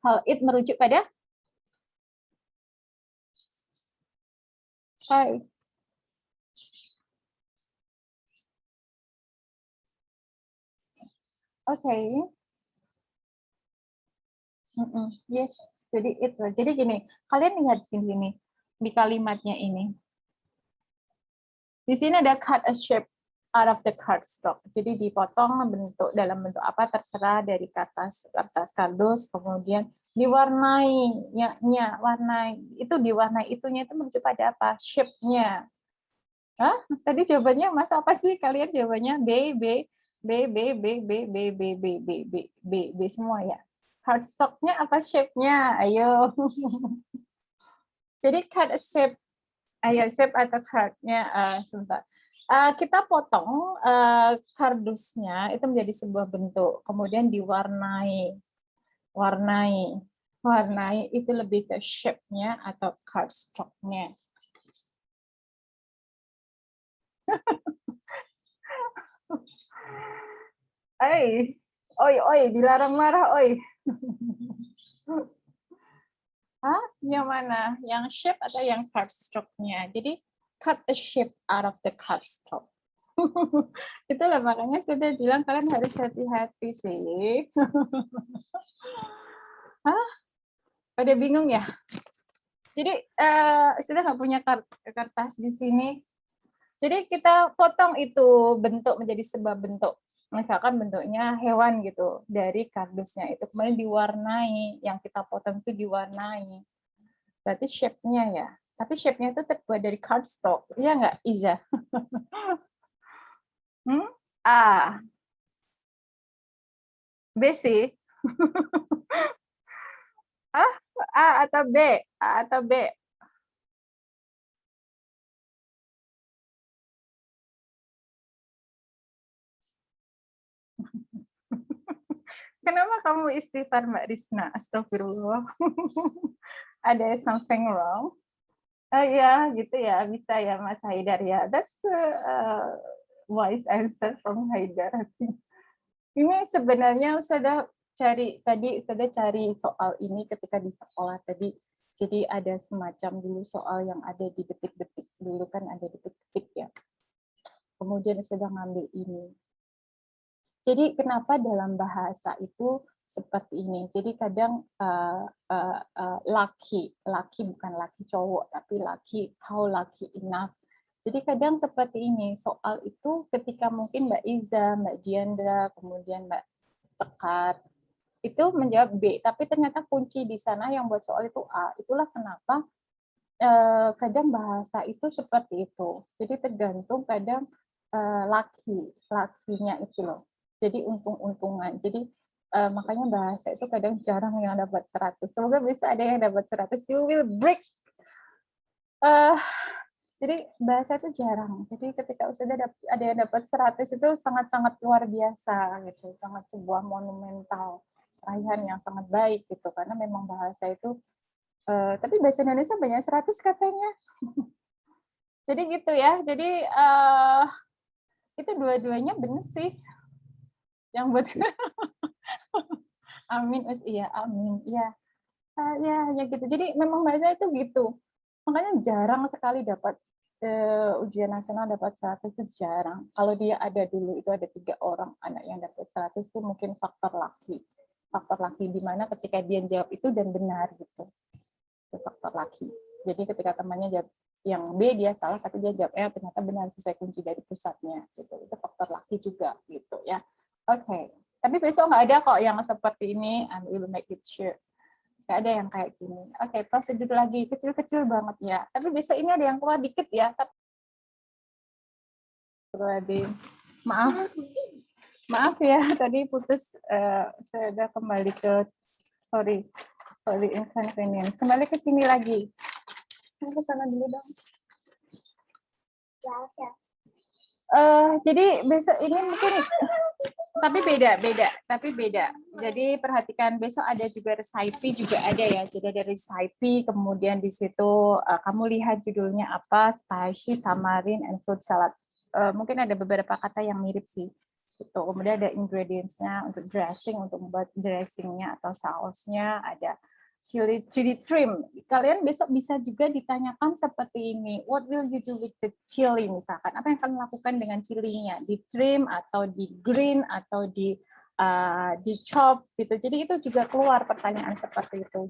Hal it merujuk pada Hai. Oke. Yes. Jadi itu. Jadi gini, kalian lihat di sini di kalimatnya ini. Di sini ada cut a shape out of the cardstock. Jadi dipotong dalam bentuk apa terserah dari kertas kardus, kemudian diwarnai, warnai itu diwarnai itunya itu merujuk pada apa? Shape-nya. Hah? Tadi jawabannya Mas apa sih? Kalian jawabannya B semua ya. Cardstock-nya apa shape-nya? Ayo. Jadi cut a shape. Ayo, shape atau card-nya sebentar. Kita potong kardusnya itu menjadi sebuah bentuk, kemudian diwarnai. Warnai itu lebih ke shape-nya atau cardstock-nya. Oi, dilarang marah, oi. Hah? Yang mana? Yang shape atau yang cardstock-nya? Jadi cut a shape out of the cardstock. Itulah makanya saya bilang kalian harus hati-hati sih. Hah? Pada bingung ya? Jadi sudah nggak punya kertas di sini. Jadi kita potong itu bentuk menjadi sebuah bentuk. Misalkan bentuknya hewan gitu dari kardusnya itu kemudian diwarnai, yang kita potong itu diwarnai. Berarti shape-nya ya. Tapi shape-nya itu terbuat dari cardstock. Iya nggak, Iza? A. B sih. A atau B? A atau B? Kenapa kamu istighfar, Mbak Risna? Astagfirullah. Ada something wrong? Ya, gitu ya. Bisa ya, Mas Haidar ya. That's the wise answer from Haidar. Ini sebenarnya sudah cari soal ini ketika di sekolah tadi. Jadi ada semacam dulu soal yang ada di detik-detik. Dulu kan ada detik-detik ya. Kemudian sudah ngambil ini. Jadi kenapa dalam bahasa itu seperti ini? Jadi kadang laki bukan laki cowok, tapi laki, how lucky enough. Jadi kadang seperti ini, soal itu ketika mungkin Mbak Iza, Mbak Diandra, kemudian Mbak Sekar, itu menjawab B, tapi ternyata kunci di sana yang buat soal itu A. Itulah kenapa kadang bahasa itu seperti itu. Jadi tergantung kadang lakinya itu loh. Jadi untung-untungan. Jadi makanya bahasa itu kadang jarang yang dapat 100. Semoga bisa ada yang dapat 100. You will break. Jadi bahasa itu jarang. Jadi ketika sudah ada yang dapat 100 itu sangat-sangat luar biasa gitu. Sangat sebuah monumental raihan yang sangat baik gitu. Karena memang bahasa itu tapi bahasa Indonesia banyak 100 katanya. Jadi gitu ya. Jadi itu dua-duanya benar sih. Yang buat amin, iya amin, iya. Ya gitu. Jadi memang bahasa itu gitu. Makanya jarang sekali dapat ujian nasional dapat 100 itu jarang. Kalau dia ada dulu itu ada 3 orang anak yang dapat 100 itu mungkin faktor laki. Faktor laki di mana ketika dia jawab itu dan benar gitu. Itu faktor laki. Jadi ketika temannya jawab yang B dia salah tapi dia jawab ternyata benar sesuai kunci dari pusatnya gitu. Itu faktor laki juga gitu ya. Oke. Tapi besok nggak ada kok yang seperti ini, and we will make it sure. Nggak ada yang kayak gini. Oke, prosedur lagi kecil-kecil banget ya. Tapi besok ini ada yang keluar dikit ya. Maaf ya, tadi putus. Saya udah kembali ke sorry inconvenience. Kembali ke sini lagi. Ke sana dulu dong. Jadi besok ini mungkin tapi beda. Jadi perhatikan besok ada juga recipe juga ada ya. Jadi ada recipe, kemudian di situ kamu lihat judulnya apa, spicy, tamarind, and fruit salad. Mungkin ada beberapa kata yang mirip sih. Gitu. Kemudian ada ingredients-nya untuk dressing, untuk membuat dressing-nya atau sausnya, ada chili trim. Kalian besok bisa juga ditanyakan seperti ini, what will you do with the chili misalkan, apa yang kalian lakukan dengan chilinya, di trim atau di green atau di chop gitu. Jadi itu juga keluar pertanyaan seperti itu.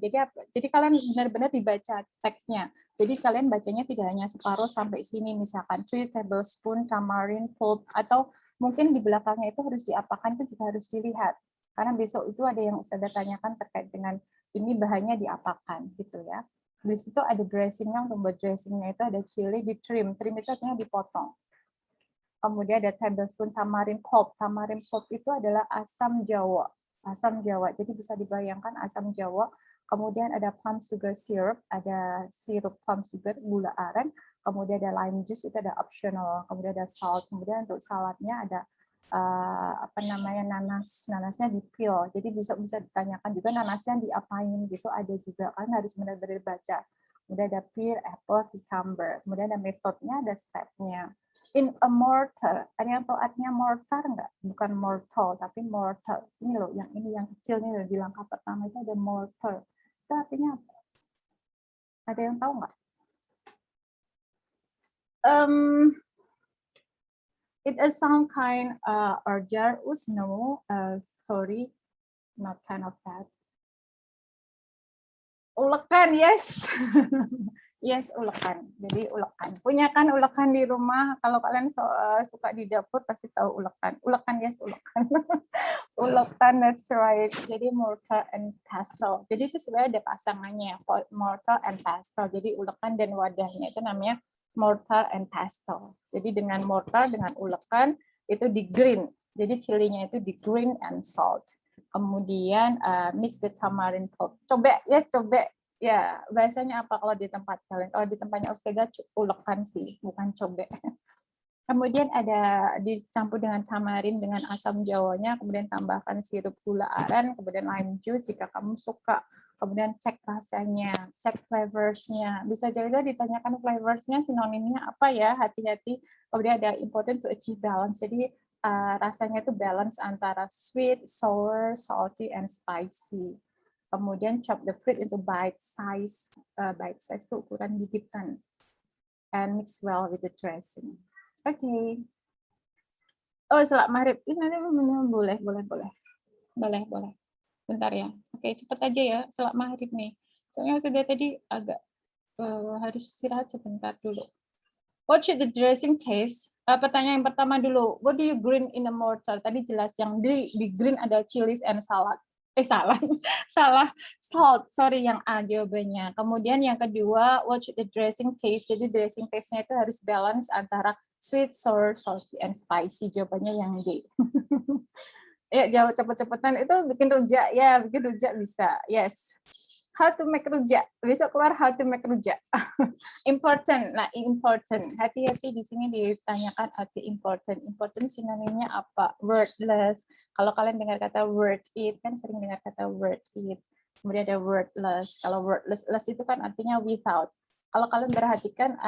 Jadi kalian benar-benar dibaca teksnya. Jadi kalian bacanya tidak hanya separuh sampai sini misalkan 3 tablespoon tamarind pulp, atau mungkin di belakangnya itu harus diapakan, itu juga harus dilihat. Karena besok itu ada yang saya tanyakan terkait dengan ini bahannya diapakan gitu ya. Di situ ada dressingnya, untuk buat dressingnya itu ada chili di trim. Trim itu artinya dipotong. Kemudian ada tablespoon tamarind pulp. Tamarind pulp itu adalah asam jawa. Asam jawa. Jadi bisa dibayangkan asam jawa. Kemudian ada plum sugar syrup, ada sirup plum sugar, gula aren. Kemudian ada lime juice, itu ada optional. Kemudian ada salt. Kemudian untuk saladnya ada nanasnya di peel. Jadi bisa ditanyakan juga nanasnya diapain gitu, ada juga kan, harus benar-benar baca. Kemudian ada pear, apple, cucumber. Kemudian ada metodenya, ada stepnya. In a mortar, ada yang tahu artinya mortar nggak? Bukan mortal, tapi mortar. Ini loh, yang ini yang kecil nih loh, di langkah pertama itu ada mortar. Itu artinya apa? Ada yang tahu nggak? It is some kind or jar. No, sorry, not kind of that. Ulekan, yes. Yes, ulekan. Jadi ulekan. Punya kan ulekan di rumah? Kalau kalian suka di dapur pasti tahu ulekan. Ulekan, yes, ulekan. Ulekan, that's right. Jadi mortar and pestle. Jadi itu sebenarnya ada pasangannya, mortar and pestle. Jadi ulekan dan wadahnya itu namanya mortar and pestle. Jadi dengan mortar, dengan ulekan, itu di green. Jadi chilinya itu di green and salt. Kemudian mix the tamarind pulp. Coba ya, bahasanya apa kalau di tempat kalian? Kalau di tempatnya Ostega, ulekan sih, bukan cobe. Kemudian ada dicampur dengan tamarin dengan asam jawanya, kemudian tambahkan sirup gula aren, kemudian lime juice jika kamu suka. Kemudian cek rasanya, cek flavors-nya. Bisa juga ditanyakan flavors-nya, sinonimnya apa ya, hati-hati. Kemudian ada important to achieve balance. Jadi rasanya itu balance antara sweet, sour, salty, and spicy. Kemudian chop the fruit into bite size itu ukuran gigitan. And mix well with the dressing. Oke. Oh, sholat maghrib. Boleh. Bentar ya. Oke, cepat aja ya. Sholat maghrib nih. Soalnya sudah tadi agak harus istirahat sebentar dulu. What should the dressing taste? Pertanyaan yang pertama dulu. What do you green in a mortar? Tadi jelas yang di green ada chilies and salad. Salah. Salt. Sorry, yang A jawabannya. Kemudian yang kedua, what should the dressing taste? Jadi dressing taste-nya itu harus balance antara sweet, sour, salty, and spicy. Jawabannya yang D. Ya, jawab cepet-cepetan. Itu bikin rujak. Ya, bikin rujak bisa. Yes. How to make rujak. Besok keluar how to make rujak. Important. Nah, important. Hati-hati di sini ditanyakan arti important. Important sinonimnya apa? Wordless. Kalau kalian dengar kata word it, kan sering dengar kata word it. Kemudian ada wordless. Kalau wordless itu kan artinya without. Kalau kalian perhatikan,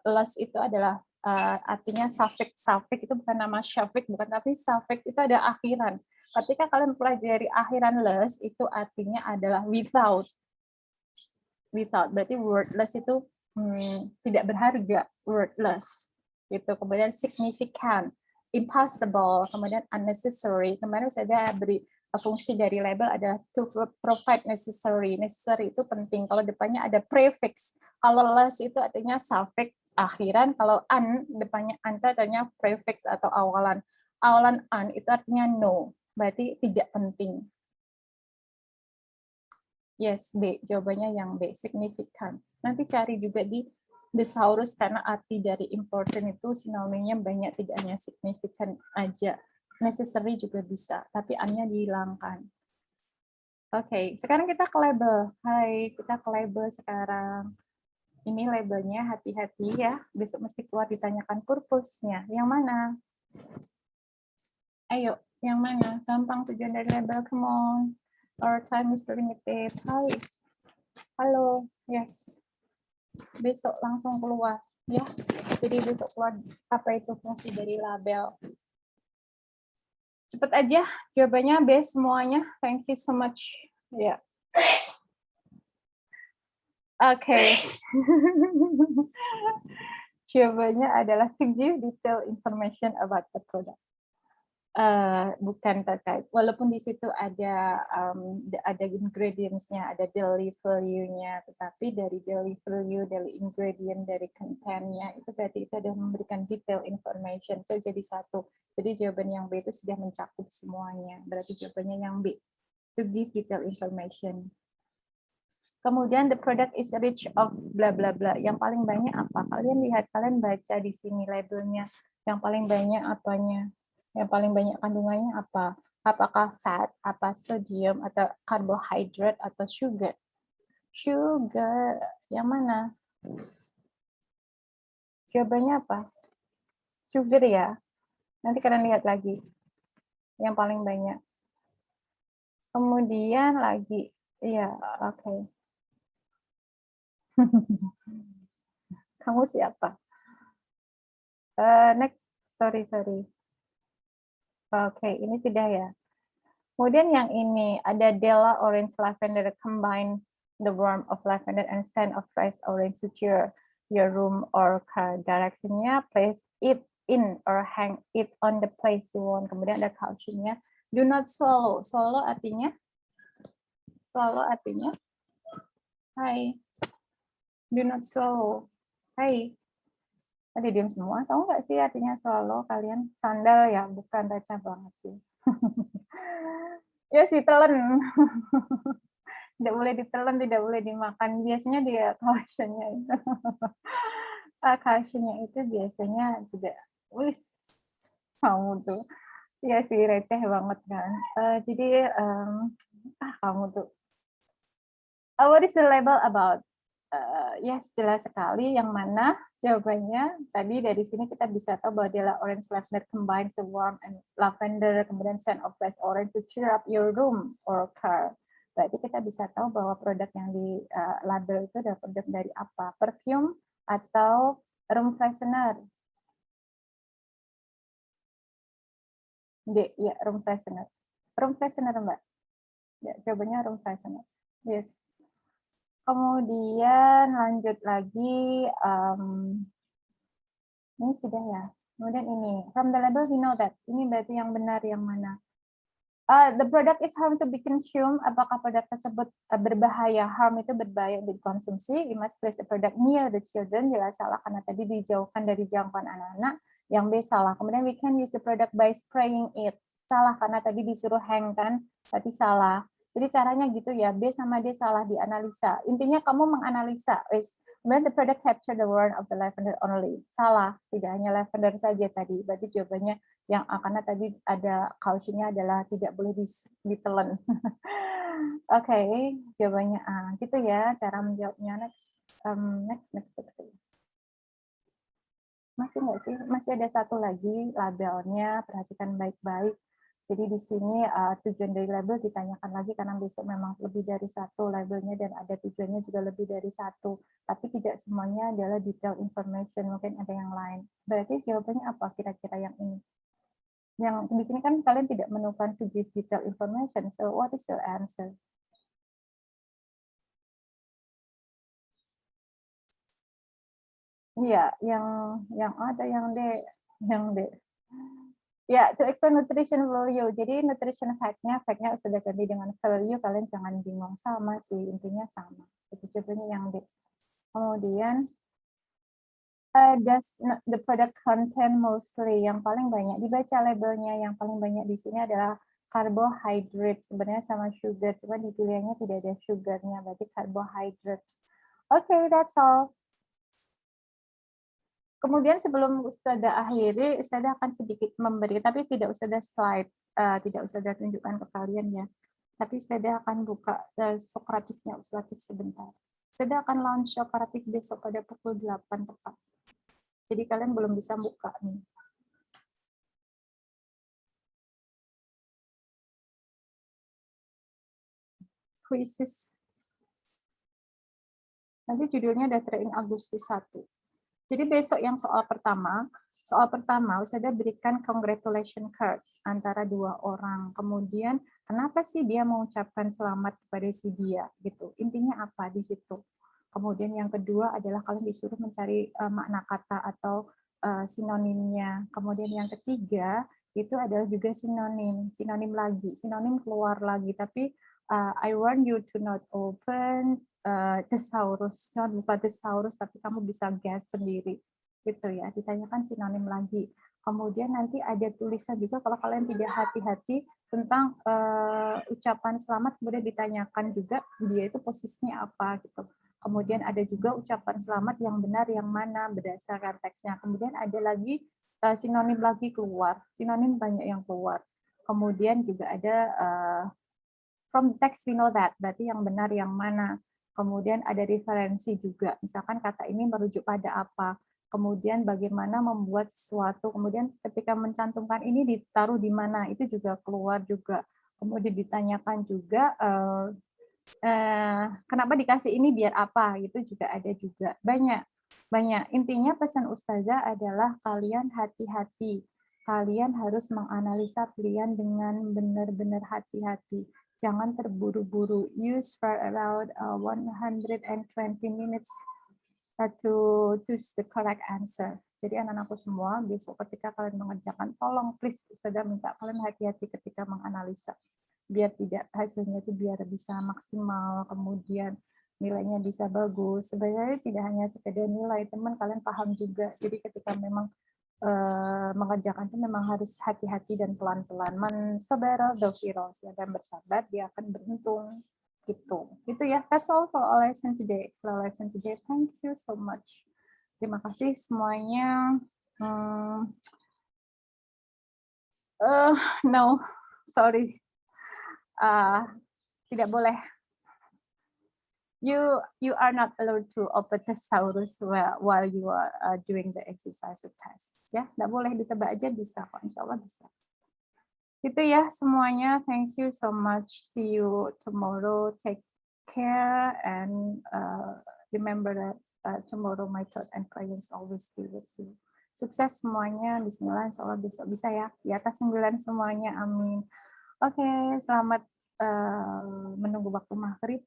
less itu adalah artinya suffix. Suffix itu bukan nama suffix, bukan, tapi suffix itu ada akhiran. Ketika kalian pelajari akhiran less, itu artinya adalah without. Without, berarti wordless itu tidak berharga, wordless. Gitu. Kemudian significant, impossible, kemudian unnecessary. Kemarin saya beri fungsi dari label adalah to provide necessary. Necessary itu penting. Kalau depannya ada prefix. Kalau less itu artinya suffix akhiran. Kalau un depannya an itu artinya prefix atau awalan. Awalan un itu artinya no. Berarti tidak penting. Yes, B. Jawabannya yang B, significant. Nanti cari juga di thesaurus karena arti dari important itu sinonimnya banyak, tidak hanya significant aja. Necessary juga bisa, tapi an-nya dihilangkan. Oke, sekarang kita ke label. Hai, kita ke label sekarang. Ini labelnya, hati-hati ya. Besok mesti keluar ditanyakan purpose-nya. Yang mana? Ayo, yang mana? Gampang tujuan dari label, come on. Our time is limited. Hai. Halo, yes. Besok langsung keluar ya. Jadi besok keluar apa itu fungsi dari label. Cepet aja jawabannya B semuanya. Thank you so much. Ya. Oke. Jawabannya adalah to give detailed information about the product. Bukan terkait, walaupun di situ ada ingredients-nya, ada daily value-nya, tetapi dari daily value, daily ingredient, dari content-nya itu berarti itu ada memberikan detail information. So jadi satu. Jadi jawaban yang B itu sudah mencakup semuanya. Berarti jawabannya yang B. To give detail information. Kemudian the product is rich of bla bla bla. Yang paling banyak apa? Kalian lihat, kalian baca di sini labelnya. Yang paling banyak apanya? Yang paling banyak kandungannya apa? Apakah fat, apa sodium, atau carbohydrate, atau sugar? Sugar. Yang mana? Jawabannya apa? Sugar ya. Nanti kalian lihat lagi. Yang paling banyak. Kemudian lagi. Iya, oke. Kamu siapa? Next. Sorry. Oke, ini sudah ya. Kemudian yang ini ada Della orange lavender combine the warmth of lavender and scent of fresh orange to cheer your room or car. Directionnya place it in or hang it on the place you want. Kemudian ada cautionnya do not swallow. Swallow artinya hai. Do not swallow. Hai. Tadi diam semua. Tahu nggak sih artinya swallow kalian? Sandal ya, bukan baca banget sih. Ya sih, telan. Tidak boleh ditelan, tidak boleh dimakan. Biasanya dia cautionnya itu. Cautionnya itu biasanya juga, wis, kamu tuh. Ya sih, receh banget kan. Jadi, kamu tuh. What is the label about? Yes, jelas sekali. Yang mana jawabannya tadi dari sini kita bisa tahu bahwa adalah orange lavender combines the warm and lavender, kemudian scent of fresh orange to cheer up your room or car. Berarti kita bisa tahu bahwa produk yang di label itu adalah produk dari apa? Perfume atau room freshener? D, ya, room freshener. Room freshener, Mbak. Ya, jawabannya room freshener. Yes. Kemudian lanjut lagi, ini sudah ya. Kemudian ini, from the label we know that. Ini berarti yang benar yang mana? The product is harm to be consumed. Apakah produk tersebut berbahaya? Harm itu berbahaya untuk dikonsumsi. We must place the product near the children. Jelas salah karena tadi dijauhkan dari jangkauan anak-anak. Yang B salah. Kemudian we can use the product by spraying it. Salah karena tadi disuruh hang kan, berarti salah. Jadi caranya gitu ya, B sama D salah dianalisa. Intinya kamu menganalisa. When the product capture the warmth of the lavender only. Salah, tidak hanya lavender saja tadi. Berarti jawabannya yang karena tadi ada cautionnya adalah tidak boleh ditelan. Oke, jawabannya A. Gitu ya cara menjawabnya. Next. Masih nggak sih? Masih ada satu lagi labelnya. Perhatikan baik-baik. Jadi di sini tujuan dari label ditanyakan lagi karena besok memang lebih dari satu labelnya dan ada tujuannya juga lebih dari satu. Tapi tidak semuanya adalah detail information, mungkin ada yang lain. Berarti jawabannya apa kira-kira yang ini? Yang di sini kan kalian tidak menemukan to give detail information. So what is your answer? Iya, yang ada yang D. Ya, to explain nutrition value. Jadi nutrition fact-nya sudah ganti dengan value, kalian jangan bingung, sama sih, intinya sama. Itu jawabannya yang D. Kemudian, does the product contain mostly, yang paling banyak, dibaca labelnya, yang paling banyak di sini adalah carbohydrate, sebenarnya sama sugar, cuma di pilihannya tidak ada sugarnya, berarti carbohydrate. Okay, that's all. Kemudian sebelum Ustazah akhiri, Ustazah akan sedikit memberi, tapi tidak Ustazah slide, tidak Ustazah tunjukkan ke kalian ya. Tapi Ustazah akan buka Sokratifnya Ustazah sebentar. Ustazah akan launch Sokratif besok pada pukul 8 tepat. Jadi kalian belum bisa buka nih. Quizzes. Nanti judulnya Daftarin Agustus 1. Jadi besok yang soal pertama Ustazah berikan congratulation card antara dua orang. Kemudian kenapa sih dia mengucapkan selamat kepada si dia gitu. Intinya apa di situ. Kemudian yang kedua adalah kalian disuruh mencari makna kata atau sinonimnya. Kemudian yang ketiga itu adalah juga sinonim lagi, sinonim keluar lagi. Tapi I want you to not open thesaurus, bukan thesaurus, tapi kamu bisa guess sendiri, gitu ya. Ditanyakan sinonim lagi. Kemudian nanti ada tulisan juga kalau kalian tidak hati-hati tentang ucapan selamat, kemudian ditanyakan juga dia itu posisinya apa, gitu. Kemudian ada juga ucapan selamat yang benar yang mana berdasarkan teksnya. Kemudian ada lagi sinonim lagi keluar, sinonim banyak yang keluar. Kemudian juga ada from text we know that, berarti yang benar yang mana. Kemudian ada referensi juga, misalkan kata ini merujuk pada apa, kemudian bagaimana membuat sesuatu, kemudian ketika mencantumkan ini ditaruh di mana, itu juga keluar juga. Kemudian ditanyakan juga kenapa dikasih ini biar apa, itu juga ada juga. Banyak. Intinya pesan Ustazah adalah kalian hati-hati. Kalian harus menganalisa pilihan dengan benar-benar hati-hati. Jangan terburu-buru. Use for around 120 minutes to choose the correct answer. Jadi anak-anakku semua, besok ketika kalian mengerjakan, tolong please Ustazah minta kalian hati-hati ketika menganalisa. Biar tidak hasilnya itu biar bisa maksimal, kemudian nilainya bisa bagus. Sebenarnya tidak hanya sekedar nilai, teman kalian paham juga. Jadi ketika memang mengerjakan itu memang harus hati-hati dan pelan-pelan. Man sabara dhafiros, ya, dan bersabar dia akan beruntung. Gitu ya. That's all for our lesson today. Thank you so much. Terima kasih semuanya. No, sorry. Tidak boleh. You are not allowed to open thesaurus while you are doing the exercise or test. Ya, tidak boleh, ditebak aja bisa kok, insya Allah bisa. Itu ya semuanya. Thank you so much. See you tomorrow. Take care and remember that tomorrow my thought and prayers always be with you. Sukses semuanya. Bismillah, insya Allah besok bisa ya. Di atas 9 semuanya. Amin. Oke, selamat menunggu waktu maghrib.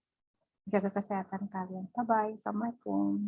Jaga kesehatan kalian. Bye-bye. Assalamualaikum.